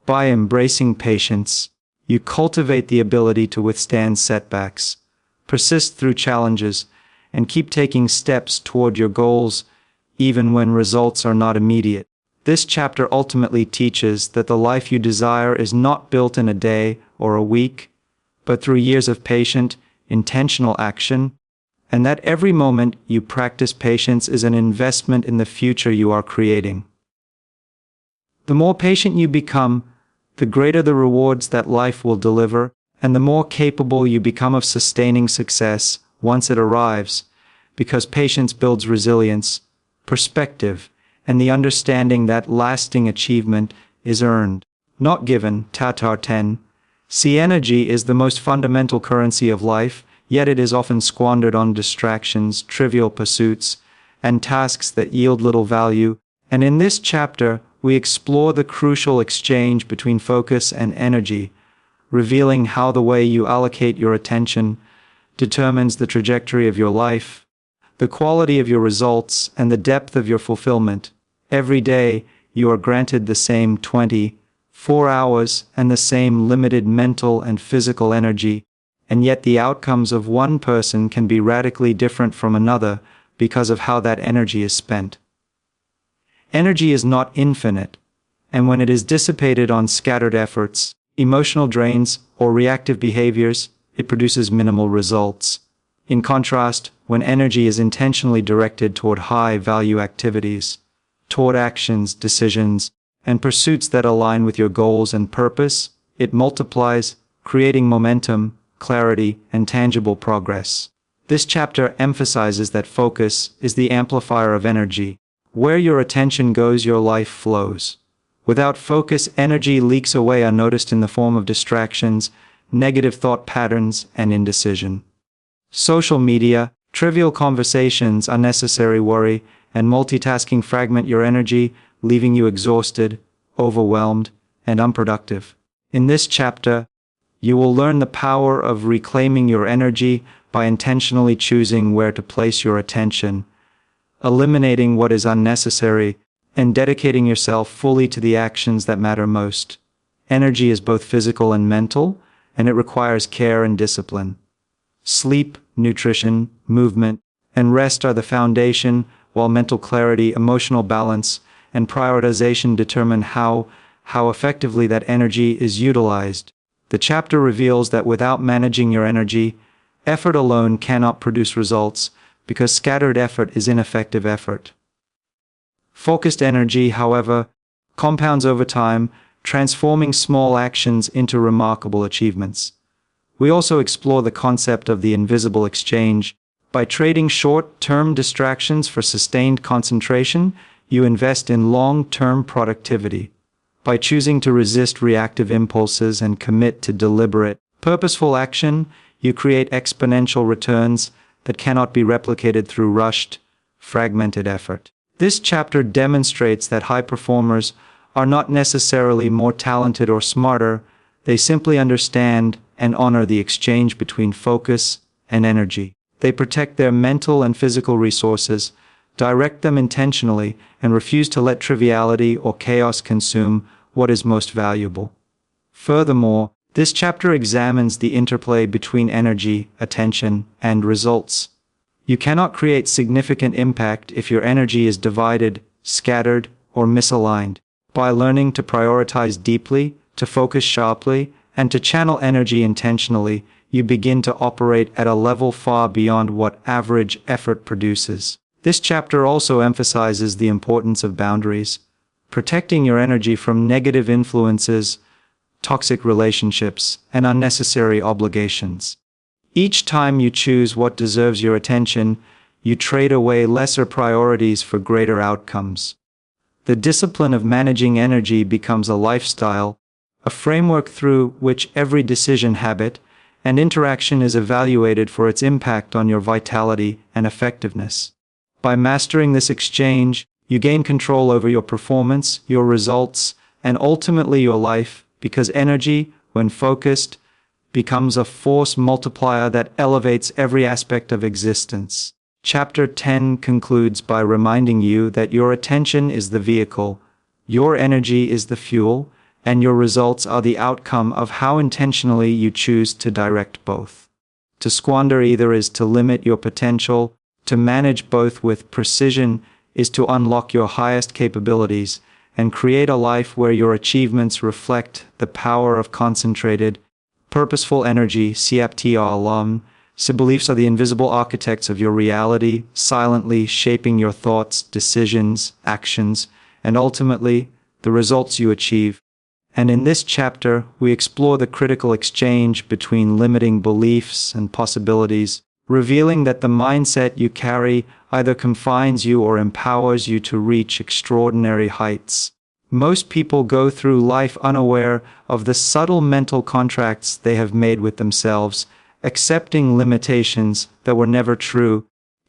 By embracing patience, you cultivate the ability to withstand setbacks, persist through challenges, and keep taking steps toward your goals even when results are not immediate. This chapter ultimately teaches that the life you desire is not built in a day or a week, but through years of patient, intentional action, and that every moment you practice patience is an investment in the future you are creating. The more patient you become, the greater the rewards that life will deliver, and the more capable you become of sustaining success once it arrives, because patience builds resilience, perspective, and the understanding that lasting achievement is earned, not given. Tatar 10. See, energy is the most fundamental currency of life, yet it is often squandered on distractions, trivial pursuits, and tasks that yield little value. And in this chapter, we explore the crucial exchange between focus and energy, revealing how the way you allocate your attention determines the trajectory of your life, the quality of your results, and the depth of your fulfillment. Every day, you are granted the same 24 hours and the same limited mental and physical energy, and yet the outcomes of one person can be radically different from another because of how that energy is spent. Energy is not infinite, and when it is dissipated on scattered efforts, emotional drains, or reactive behaviors, it produces minimal results. In contrast, when energy is intentionally directed toward high-value activities, toward actions, decisions, and pursuits that align with your goals and purpose, it multiplies, creating momentum, clarity, and tangible progress. This chapter emphasizes that focus is the amplifier of energy. Where your attention goes, your life flows. Without focus, energy leaks away unnoticed in the form of distractions, negative thought patterns, and indecision. Social media, trivial conversations, unnecessary worry, and multitasking fragment your energy, leaving you exhausted, overwhelmed, and unproductive. In this chapter, you will learn the power of reclaiming your energy by intentionally choosing where to place your attention, eliminating what is unnecessary, and dedicating yourself fully to the actions that matter most. Energy is both physical and mental, and it requires care and discipline. Sleep, nutrition, movement, and rest are the foundation, while mental clarity, emotional balance, and prioritization determine how effectively that energy is utilized. The chapter reveals that without managing your energy, effort alone cannot produce results, because scattered effort is ineffective effort. Focused energy, however, compounds over time, transforming small actions into remarkable achievements. We also explore the concept of the invisible exchange. By trading short-term distractions for sustained concentration, you invest in long-term productivity. By choosing to resist reactive impulses and commit to deliberate, purposeful action, you create exponential returns that cannot be replicated through rushed, fragmented effort. This chapter demonstrates that high performers are not necessarily more talented or smarter, they simply understand and honor the exchange between focus and energy. They protect their mental and physical resources, direct them intentionally, and refuse to let triviality or chaos consume what is most valuable. Furthermore, this chapter examines the interplay between energy, attention, and results. You cannot create significant impact if your energy is divided, scattered, or misaligned. By learning to prioritize deeply, to focus sharply, and to channel energy intentionally, you begin to operate at a level far beyond what average effort produces. This chapter also emphasizes the importance of boundaries, protecting your energy from negative influences, toxic relationships, and unnecessary obligations. Each time you choose what deserves your attention, you trade away lesser priorities for greater outcomes. The discipline of managing energy becomes a lifestyle, a framework through which every decision, habit, and interaction is evaluated for its impact on your vitality and effectiveness. By mastering this exchange, you gain control over your performance, your results, and ultimately your life, because energy, when focused, becomes a force multiplier that elevates every aspect of existence. Chapter 10 concludes by reminding you that your attention is the vehicle, your energy is the fuel, and your results are the outcome of how intentionally you choose to direct both. To squander either is to limit your potential. To manage both with precision is to unlock your highest capabilities and create a life where your achievements reflect the power of concentrated, purposeful energy. Beliefs are the invisible architects of your reality, silently shaping your thoughts, decisions, actions, and ultimately, the results you achieve. And in this chapter, we explore the critical exchange between limiting beliefs and possibilities, revealing that the mindset you carry either confines you or empowers you to reach extraordinary heights. Most people go through life unaware of the subtle mental contracts they have made with themselves, accepting limitations that were never true,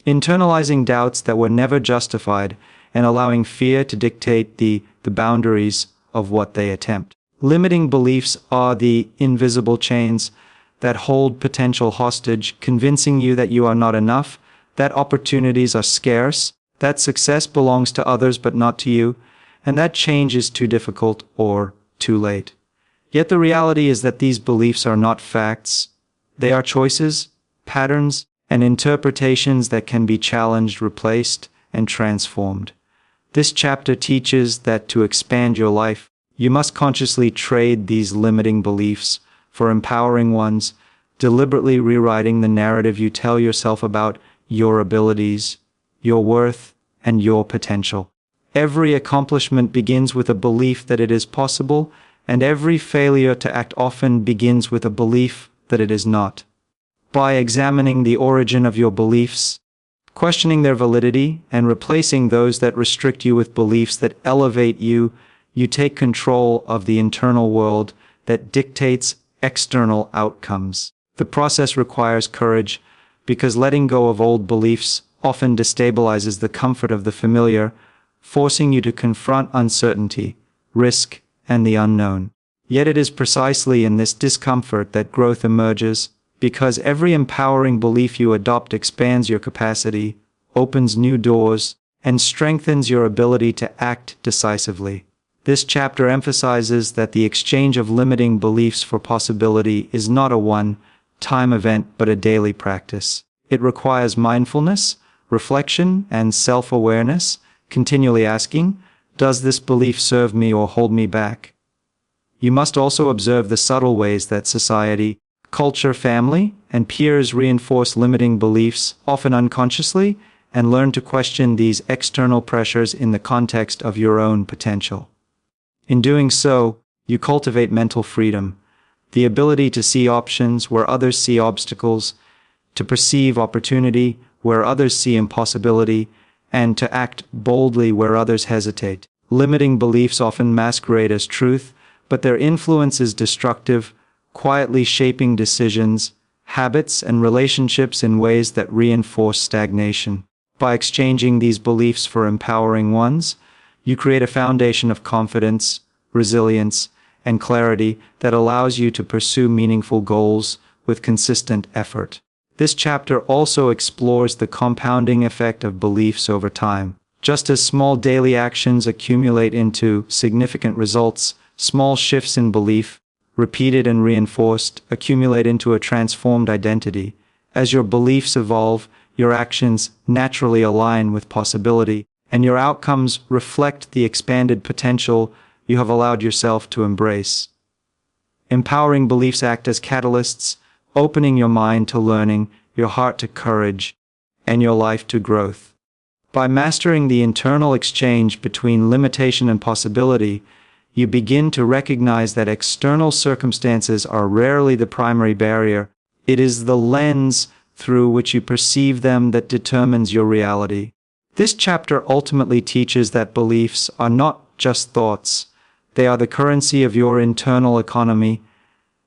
internalizing doubts that were never justified, and allowing fear to dictate the boundaries of what they attempt. Limiting beliefs are the invisible chains that hold potential hostage, convincing you that you are not enough, that opportunities are scarce, that success belongs to others but not to you, and that change is too difficult or too late. Yet the reality is that these beliefs are not facts. They are choices, patterns, and interpretations that can be challenged, replaced, and transformed. This chapter teaches that to expand your life, you must consciously trade these limiting beliefs for empowering ones, deliberately rewriting the narrative you tell yourself about your abilities, your worth, and your potential. Every accomplishment begins with a belief that it is possible, and every failure to act often begins with a belief that it is not. By examining the origin of your beliefs, questioning their validity, and replacing those that restrict you with beliefs that elevate you, you take control of the internal world that dictates external outcomes. The process requires courage, because letting go of old beliefs often destabilizes the comfort of the familiar, forcing you to confront uncertainty, risk, and the unknown. Yet it is precisely in this discomfort that growth emerges, because every empowering belief you adopt expands your capacity, opens new doors, and strengthens your ability to act decisively. This chapter emphasizes that the exchange of limiting beliefs for possibility is not a one-time event but a daily practice. It requires mindfulness, reflection, and self-awareness, continually asking, does this belief serve me or hold me back? You must also observe the subtle ways that society, culture, family, and peers reinforce limiting beliefs, often unconsciously, and learn to question these external pressures in the context of your own potential. In doing so, you cultivate mental freedom, the ability to see options where others see obstacles, to perceive opportunity where others see impossibility, and to act boldly where others hesitate. Limiting beliefs often masquerade as truth, but their influence is destructive, quietly shaping decisions, habits, and relationships in ways that reinforce stagnation. By exchanging these beliefs for empowering ones, you create a foundation of confidence, resilience, and clarity that allows you to pursue meaningful goals with consistent effort. This chapter also explores the compounding effect of beliefs over time. Just as small daily actions accumulate into significant results, small shifts in belief, repeated and reinforced, accumulate into a transformed identity. As your beliefs evolve, your actions naturally align with possibility, and your outcomes reflect the expanded potential you have allowed yourself to embrace. Empowering beliefs act as catalysts, opening your mind to learning, your heart to courage, and your life to growth. By mastering the internal exchange between limitation and possibility, you begin to recognize that external circumstances are rarely the primary barrier. It is the lens through which you perceive them that determines your reality. This chapter ultimately teaches that beliefs are not just thoughts. They are the currency of your internal economy,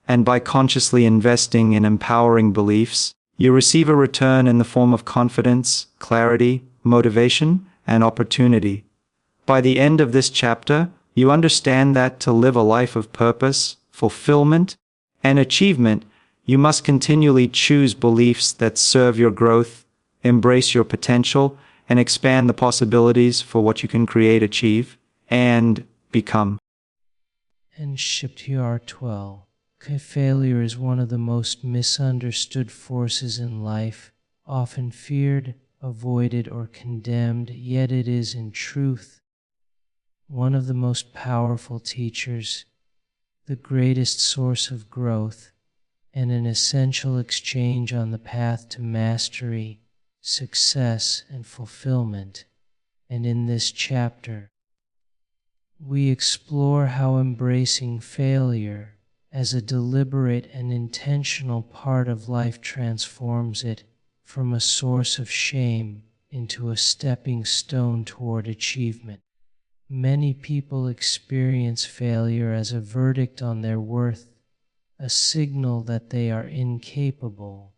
and by consciously investing in empowering beliefs, you receive a return in the form of confidence, clarity, motivation, and opportunity. By the end of this chapter, you understand that to live a life of purpose, fulfillment, and achievement, you must continually choose beliefs that serve your growth, embrace your potential, and expand the possibilities for what you can create, achieve, and become. And Shiptyar 12. Failure is one of the most misunderstood forces in life, often feared, avoided, or condemned, yet it is, in truth, one of the most powerful teachers, the greatest source of growth, and an essential exchange on the path to mastery, success, and fulfillment. And in this chapter, we explore how embracing failure as a deliberate and intentional part of life transforms it from a source of shame into a stepping stone toward achievement. Many people experience failure as a verdict on their worth, a signal that they are incapable,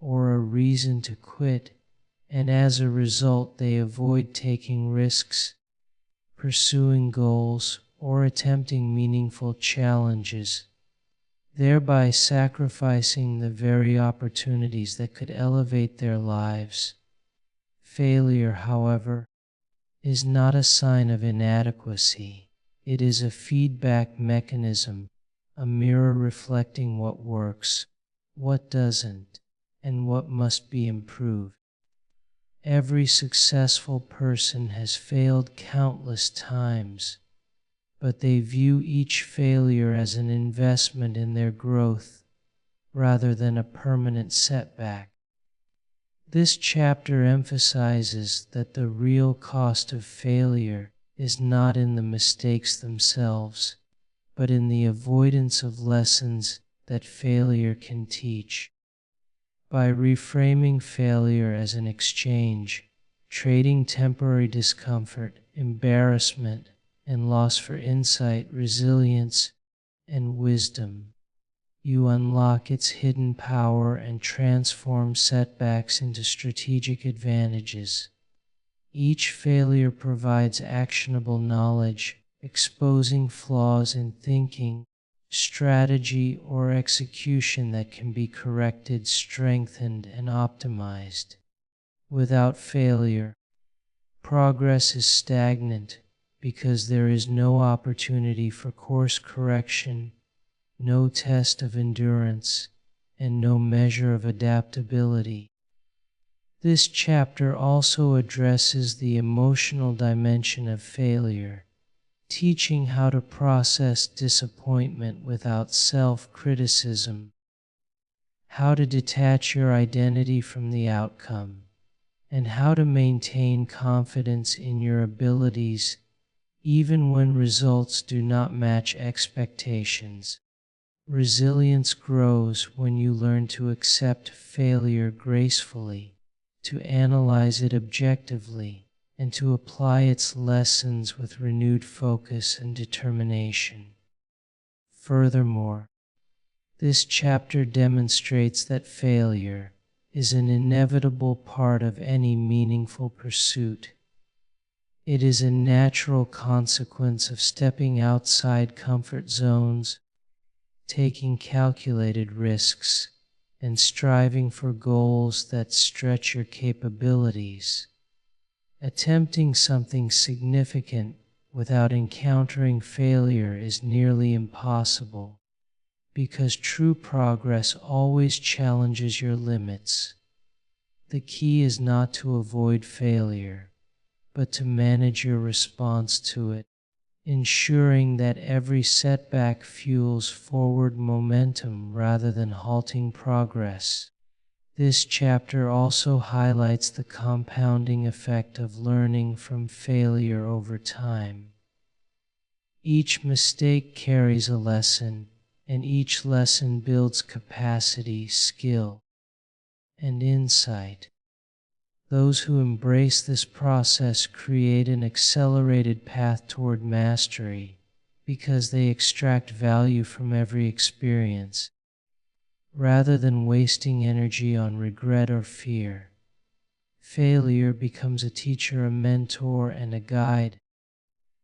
or a reason to quit, and as a result they avoid taking risks, pursuing goals, or attempting meaningful challenges, thereby sacrificing the very opportunities that could elevate their lives. Failure, however, is not a sign of inadequacy. It is a feedback mechanism, a mirror reflecting what works, what doesn't, and what must be improved. Every successful person has failed countless times, but they view each failure as an investment in their growth rather than a permanent setback. This chapter emphasizes that the real cost of failure is not in the mistakes themselves, but in the avoidance of lessons that failure can teach. By reframing failure as an exchange, trading temporary discomfort, embarrassment, and loss for insight, resilience, and wisdom, you unlock its hidden power and transform setbacks into strategic advantages. Each failure provides actionable knowledge, exposing flaws in thinking, strategy, or execution that can be corrected, strengthened, and optimized. Without failure, progress is stagnant because there is no opportunity for course correction, no test of endurance, and no measure of adaptability. This chapter also addresses the emotional dimension of failure, teaching how to process disappointment without self-criticism, how to detach your identity from the outcome, and how to maintain confidence in your abilities even when results do not match expectations. Resilience grows when you learn to accept failure gracefully, to analyze it objectively, and to apply its lessons with renewed focus and determination. Furthermore, this chapter demonstrates that failure is an inevitable part of any meaningful pursuit. It is a natural consequence of stepping outside comfort zones, taking calculated risks, and striving for goals that stretch your capabilities. Attempting something significant without encountering failure is nearly impossible, because true progress always challenges your limits. The key is not to avoid failure, but to manage your response to it, ensuring that every setback fuels forward momentum rather than halting progress. This chapter also highlights the compounding effect of learning from failure over time. Each mistake carries a lesson, and each lesson builds capacity, skill, and insight. Those who embrace this process create an accelerated path toward mastery because they extract value from every experience, rather than wasting energy on regret or fear. Failure becomes a teacher, a mentor, and a guide,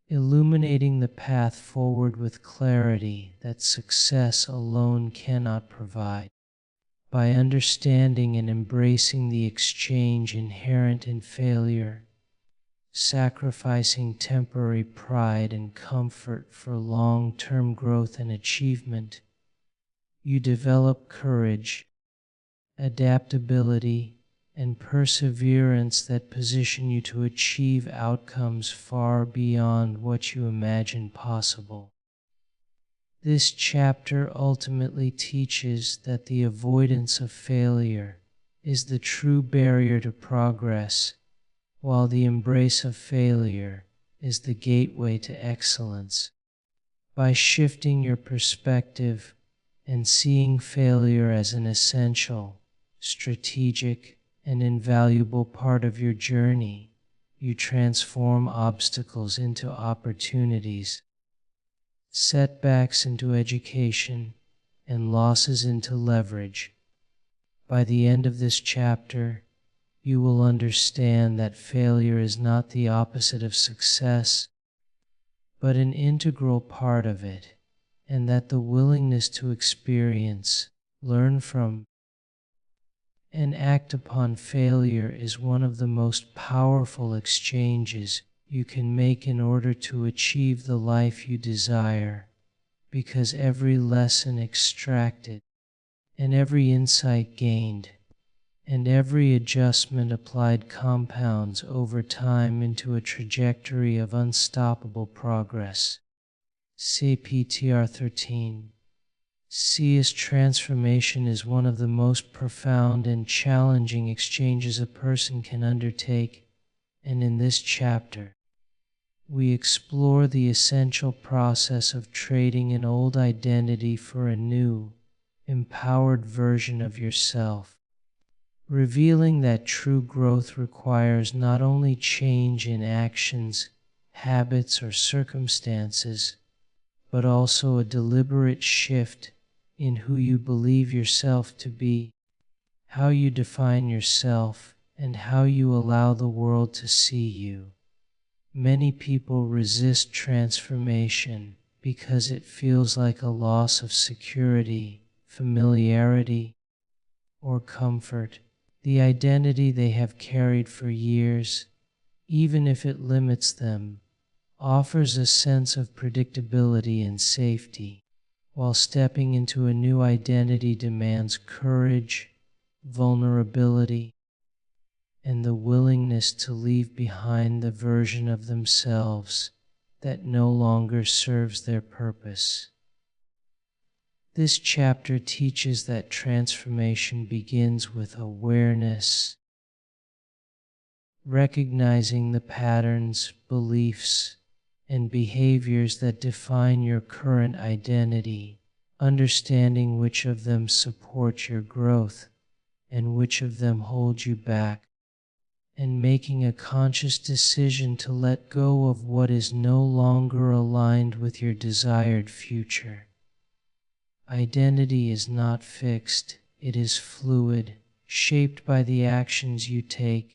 illuminating the path forward with clarity that success alone cannot provide. By understanding and embracing the exchange inherent in failure, sacrificing temporary pride and comfort for long-term growth and achievement, you develop courage, adaptability, and perseverance that position you to achieve outcomes far beyond what you imagined possible. This chapter ultimately teaches that the avoidance of failure is the true barrier to progress, while the embrace of failure is the gateway to excellence. By shifting your perspective and seeing failure as an essential, strategic, and invaluable part of your journey, you transform obstacles into opportunities, setbacks into education, and losses into leverage. By the end of this chapter, you will understand that failure is not the opposite of success, but an integral part of it, and that the willingness to experience, learn from, and act upon failure is one of the most powerful exchanges you can make in order to achieve the life you desire, because every lesson extracted, and every insight gained, and every adjustment applied compounds over time into a trajectory of unstoppable progress. CPTR 13. See as transformation is one of the most profound and challenging exchanges a person can undertake, and in this chapter, we explore the essential process of trading an old identity for a new, empowered version of yourself, revealing that true growth requires not only change in actions, habits, or circumstances, but also a deliberate shift in who you believe yourself to be, how you define yourself, and how you allow the world to see you. Many people resist transformation because it feels like a loss of security, familiarity, or comfort, the identity they have carried for years, even if it limits them, offers a sense of predictability and safety, while stepping into a new identity demands courage, vulnerability, and the willingness to leave behind the version of themselves that no longer serves their purpose. This chapter teaches that transformation begins with awareness, recognizing the patterns, beliefs, and behaviors that define your current identity, understanding which of them support your growth and which of them hold you back, and making a conscious decision to let go of what is no longer aligned with your desired future. Identity is not fixed, it is fluid, shaped by the actions you take,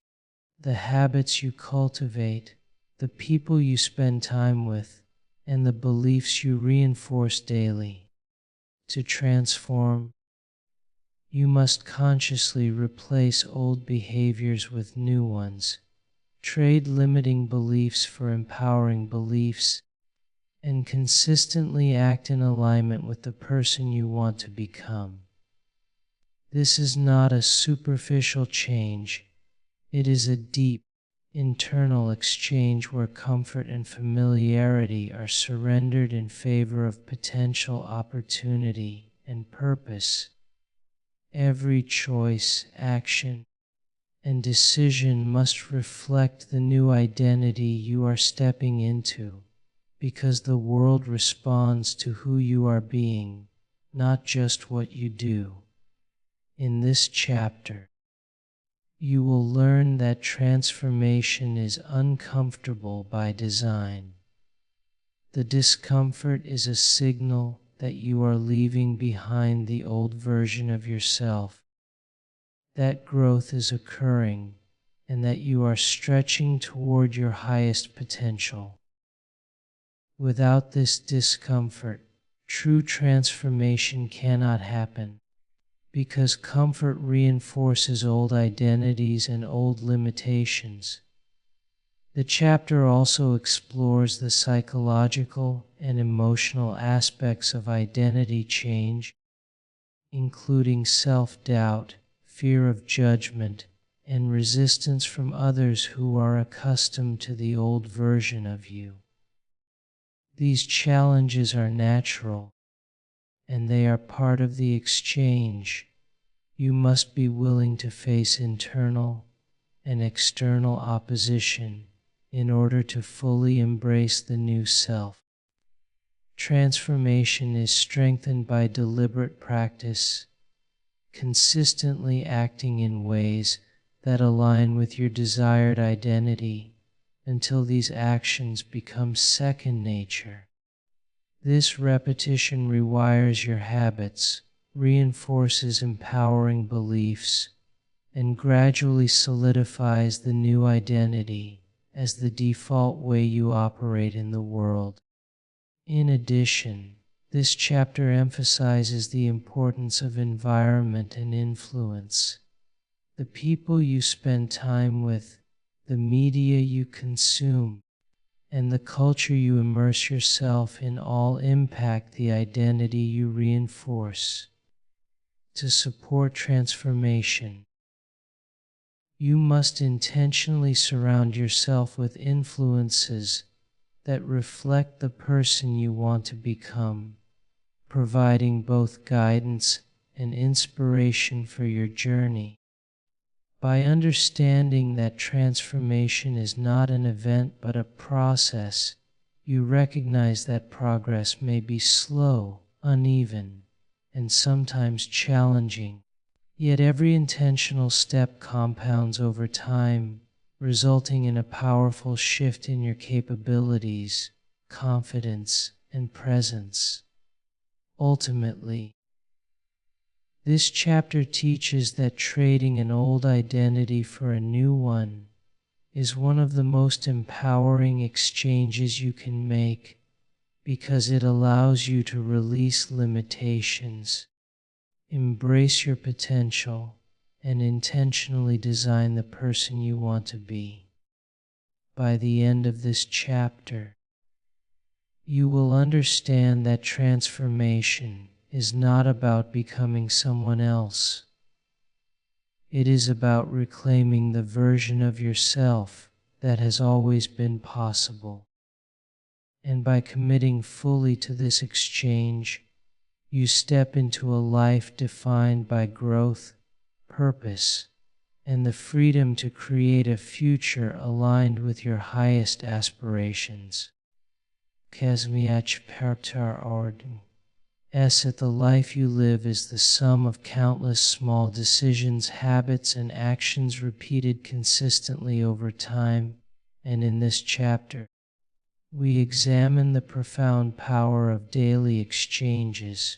the habits you cultivate, the people you spend time with, and the beliefs you reinforce daily. To transform, you must consciously replace old behaviors with new ones, trade limiting beliefs for empowering beliefs, and consistently act in alignment with the person you want to become. This is not a superficial change, it is a deep, internal exchange where comfort and familiarity are surrendered in favor of potential opportunity and purpose. Every choice, action, and decision must reflect the new identity you are stepping into, because the world responds to who you are being, not just what you do. In this chapter, you will learn that transformation is uncomfortable by design. The discomfort is a signal that you are leaving behind the old version of yourself, that growth is occurring, and that you are stretching toward your highest potential. Without this discomfort, true transformation cannot happen, because comfort reinforces old identities and old limitations. The chapter also explores the psychological and emotional aspects of identity change, including self-doubt, fear of judgment, and resistance from others who are accustomed to the old version of you. These challenges are natural, and they are part of the exchange. You must be willing to face internal and external opposition in order to fully embrace the new self. Transformation is strengthened by deliberate practice, consistently acting in ways that align with your desired identity until these actions become second nature. This repetition rewires your habits, reinforces empowering beliefs, and gradually solidifies the new identity as the default way you operate in the world. In addition, this chapter emphasizes the importance of environment and influence. The people you spend time with, the media you consume, and the culture you immerse yourself in all impact the identity you reinforce. To support transformation, you must intentionally surround yourself with influences that reflect the person you want to become, providing both guidance and inspiration for your journey. By understanding that transformation is not an event but a process, you recognize that progress may be slow, uneven, and sometimes challenging. Yet every intentional step compounds over time, resulting in a powerful shift in your capabilities, confidence, and presence. Ultimately, this chapter teaches that trading an old identity for a new one is one of the most empowering exchanges you can make because it allows you to release limitations, embrace your potential, and intentionally design the person you want to be. By the end of this chapter, you will understand that transformation is not about becoming someone else. It is about reclaiming the version of yourself that has always been possible. And by committing fully to this exchange, you step into a life defined by growth, purpose, and the freedom to create a future aligned with your highest aspirations. The life you live is the sum of countless small decisions, habits, and actions repeated consistently over time, and in this chapter, we examine the profound power of daily exchanges,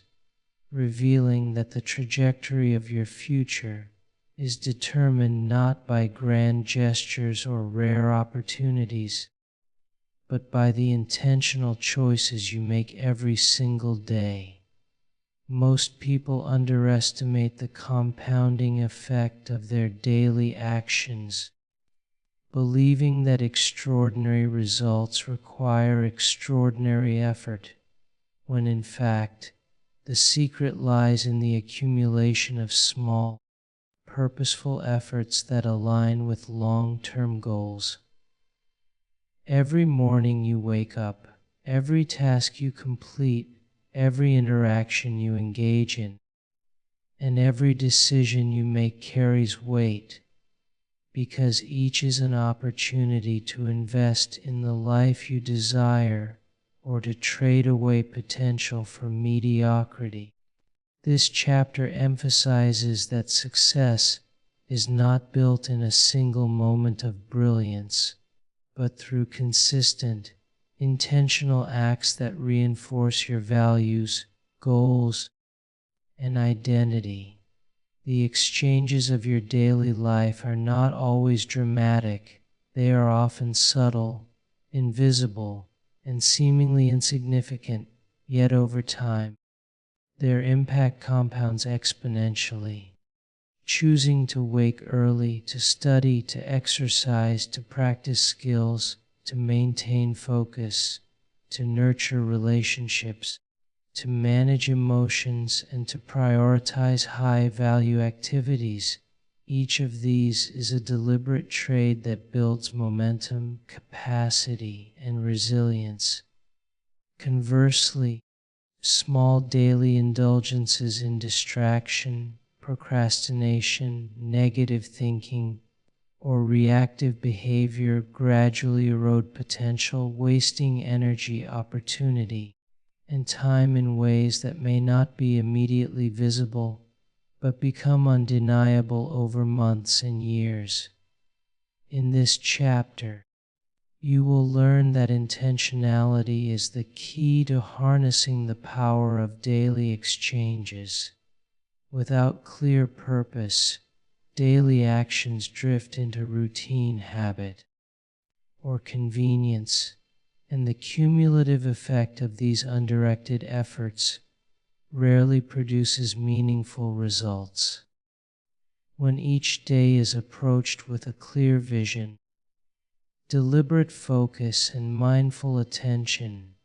revealing that the trajectory of your future is determined not by grand gestures or rare opportunities, but by the intentional choices you make every single day. Most people underestimate the compounding effect of their daily actions, believing that extraordinary results require extraordinary effort, when in fact, the secret lies in the accumulation of small, purposeful efforts that align with long-term goals. Every morning you wake up, every task you complete, every interaction you engage in, and every decision you make carries weight, because each is an opportunity to invest in the life you desire or to trade away potential for mediocrity. This chapter emphasizes that success is not built in a single moment of brilliance, but through consistent, intentional acts that reinforce your values, goals, and identity. The exchanges of your daily life are not always dramatic. They are often subtle, invisible, and seemingly insignificant, yet over time, their impact compounds exponentially. Choosing to wake early, to study, to exercise, to practice skills, to maintain focus, to nurture relationships, to manage emotions, and to prioritize high-value activities. Each of these is a deliberate trade that builds momentum, capacity, and resilience. Conversely, small daily indulgences in distraction, procrastination, negative thinking, or reactive behavior gradually erode potential, wasting energy, opportunity, and time in ways that may not be immediately visible, but become undeniable over months and years. In this chapter, you will learn that intentionality is the key to harnessing the power of daily exchanges. Without clear purpose, daily actions drift into routine, habit, or convenience, and the cumulative effect of these undirected efforts rarely produces meaningful results. When each day is approached with a clear vision, deliberate focus, and mindful attention,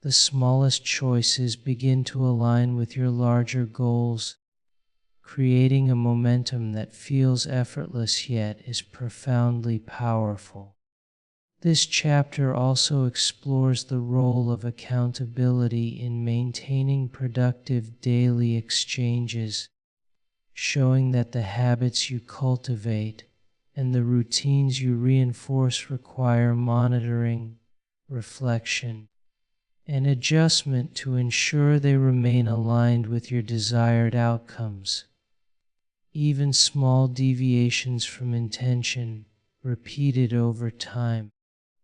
the smallest choices begin to align with your larger goals, creating a momentum that feels effortless yet is profoundly powerful. This chapter also explores the role of accountability in maintaining productive daily exchanges, showing that the habits you cultivate and the routines you reinforce require monitoring, reflection, and adjustment to ensure they remain aligned with your desired outcomes. Even small deviations from intention, repeated over time,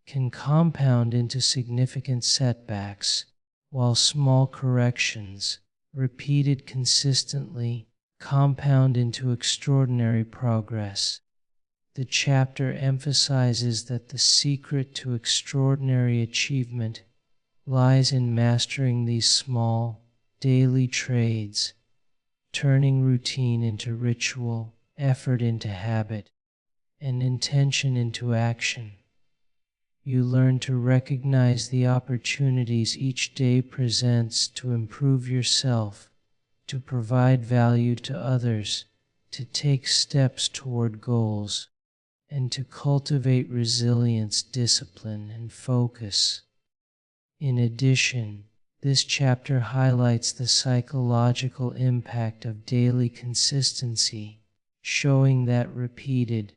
can compound into significant setbacks, while small corrections, repeated consistently, compound into extraordinary progress. The chapter emphasizes that the secret to extraordinary achievement lies in mastering these small, daily trades, turning routine into ritual, effort into habit, and intention into action. You learn to recognize the opportunities each day presents to improve yourself, to provide value to others, to take steps toward goals, and to cultivate resilience, discipline, and focus. In addition, this chapter highlights the psychological impact of daily consistency, showing that repeated,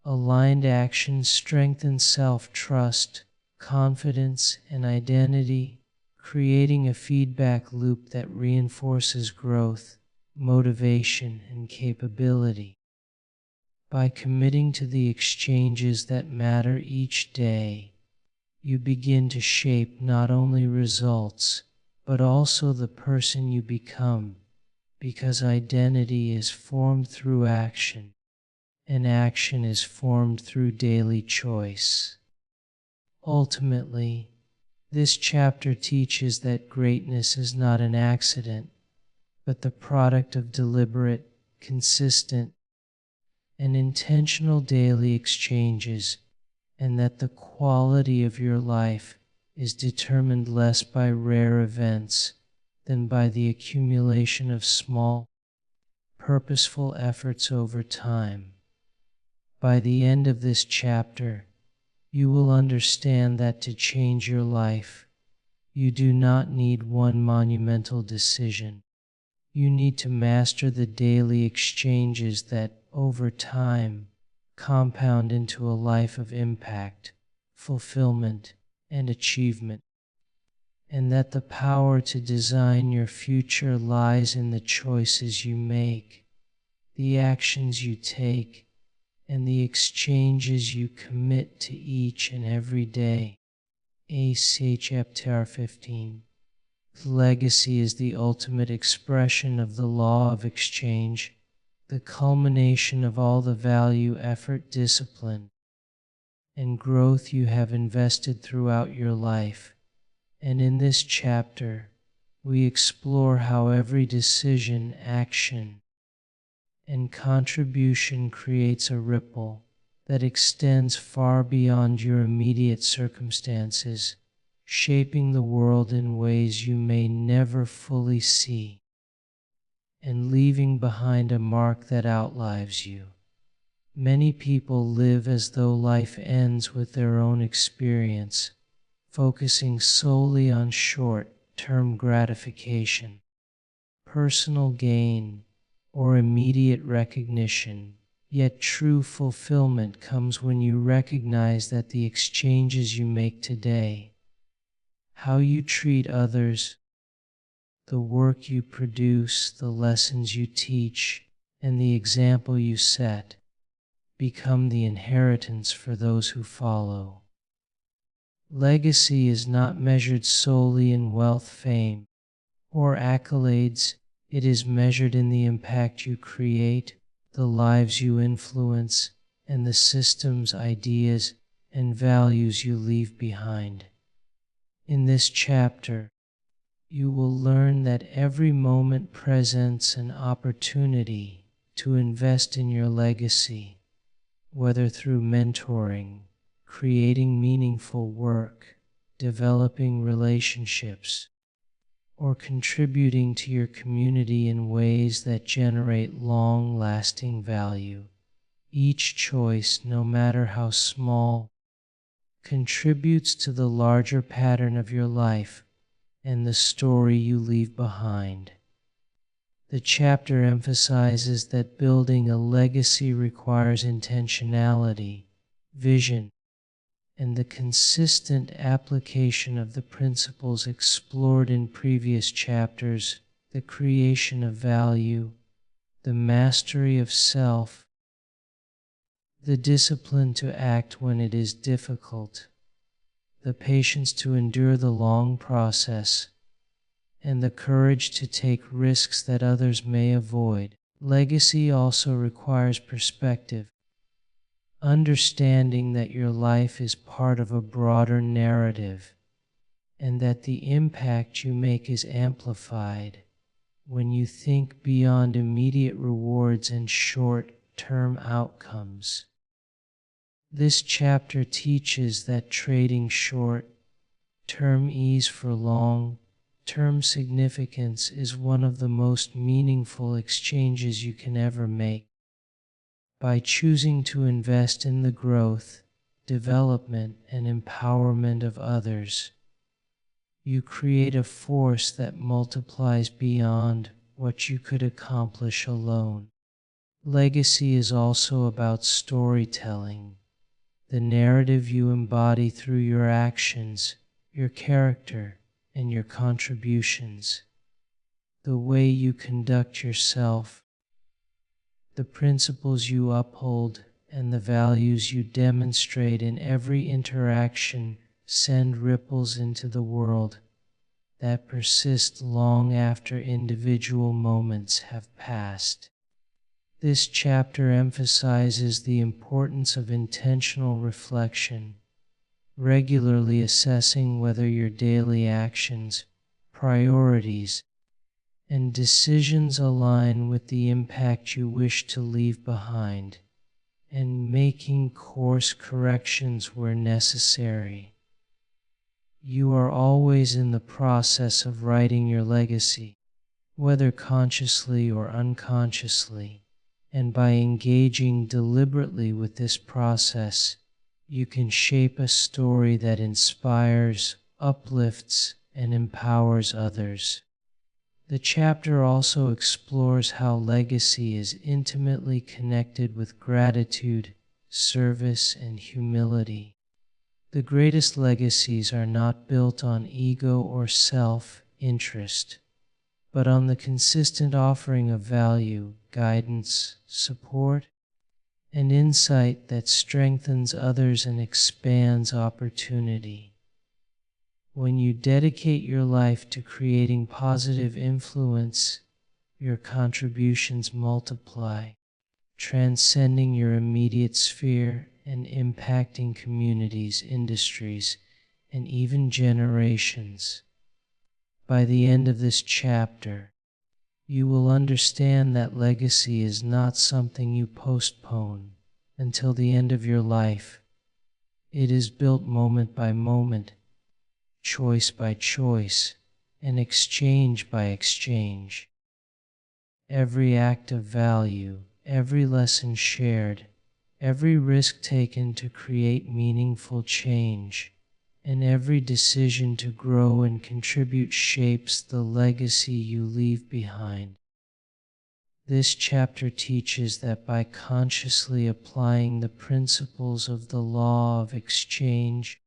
aligned actions strengthen self-trust, confidence, and identity, creating a feedback loop that reinforces growth, motivation, and capability. By committing to the exchanges that matter each day, you begin to shape not only results, but also the person you become, because identity is formed through action, and action is formed through daily choice. Ultimately, this chapter teaches that greatness is not an accident, but the product of deliberate, consistent, and intentional daily exchanges, and that the quality of your life is determined less by rare events than by the accumulation of small, purposeful efforts over time. By the end of this chapter, you will understand that to change your life, you do not need one monumental decision. You need to master the daily exchanges that, over time, compound into a life of impact, fulfillment, and achievement. And that the power to design your future lies in the choices you make, the actions you take, and the exchanges you commit to each and every day. AC Chapter 15. Legacy is the ultimate expression of the law of exchange, the culmination of all the value, effort, discipline, and growth you have invested throughout your life. And in this chapter, we explore how every decision, action, and contribution creates a ripple that extends far beyond your immediate circumstances, shaping the world in ways you may never fully see, and leaving behind a mark that outlives you. Many people live as though life ends with their own experience, focusing solely on short-term gratification, personal gain, or immediate recognition. Yet true fulfillment comes when you recognize that the exchanges you make today, how you treat others, the work you produce, the lessons you teach, and the example you set, become the inheritance for those who follow. Legacy is not measured solely in wealth, fame, or accolades. It is measured in the impact you create, the lives you influence, and the systems, ideas, and values you leave behind. In this chapter, you will learn that every moment presents an opportunity to invest in your legacy, whether through mentoring, creating meaningful work, developing relationships, or contributing to your community in ways that generate long-lasting value. Each choice, no matter how small, contributes to the larger pattern of your life and the story you leave behind. The chapter emphasizes that building a legacy requires intentionality, vision, and the consistent application of the principles explored in previous chapters: the creation of value, the mastery of self, the discipline to act when it is difficult, the patience to endure the long process, and the courage to take risks that others may avoid. Legacy also requires perspective, understanding that your life is part of a broader narrative, and that the impact you make is amplified when you think beyond immediate rewards and short-term outcomes. This chapter teaches that trading short-term ease for long-term significance is one of the most meaningful exchanges you can ever make. By choosing to invest in the growth, development, and empowerment of others, you create a force that multiplies beyond what you could accomplish alone. Legacy is also about storytelling, the narrative you embody through your actions, your character, and your contributions, the way you conduct yourself, the principles you uphold, and the values you demonstrate in every interaction send ripples into the world that persist long after individual moments have passed. This chapter emphasizes the importance of intentional reflection, regularly assessing whether your daily actions, priorities, and decisions align with the impact you wish to leave behind, and making course corrections where necessary. You are always in the process of writing your legacy, whether consciously or unconsciously, and by engaging deliberately with this process, you can shape a story that inspires, uplifts, and empowers others. The chapter also explores how legacy is intimately connected with gratitude, service, and humility. The greatest legacies are not built on ego or self-interest, but on the consistent offering of value, guidance, support, and insight that strengthens others and expands opportunity. When you dedicate your life to creating positive influence, your contributions multiply, transcending your immediate sphere and impacting communities, industries, and even generations. By the end of this chapter, you will understand that legacy is not something you postpone until the end of your life. It is built moment by moment, choice by choice, and exchange by exchange. Every act of value, every lesson shared, every risk taken to create meaningful change, and every decision to grow and contribute shapes the legacy you leave behind. This chapter teaches that by consciously applying the principles of the law of exchange,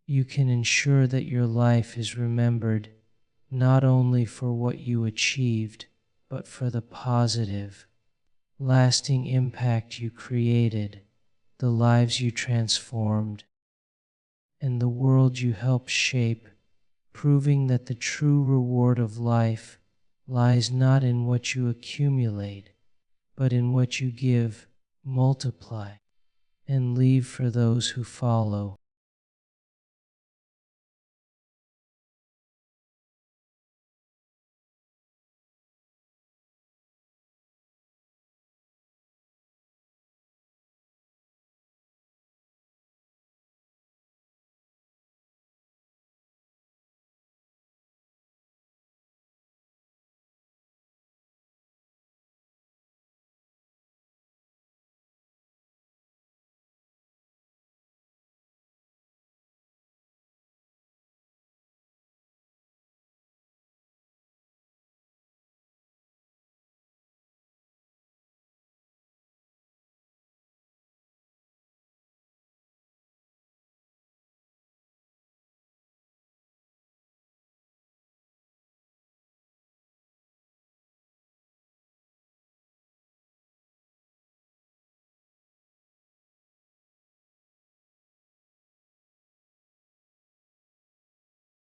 you can ensure that your life is remembered not only for what you achieved, but for the positive, lasting impact you created, the lives you transformed, and the world you helped shape, proving that the true reward of life lies not in what you accumulate, but in what you give, multiply, and leave for those who follow.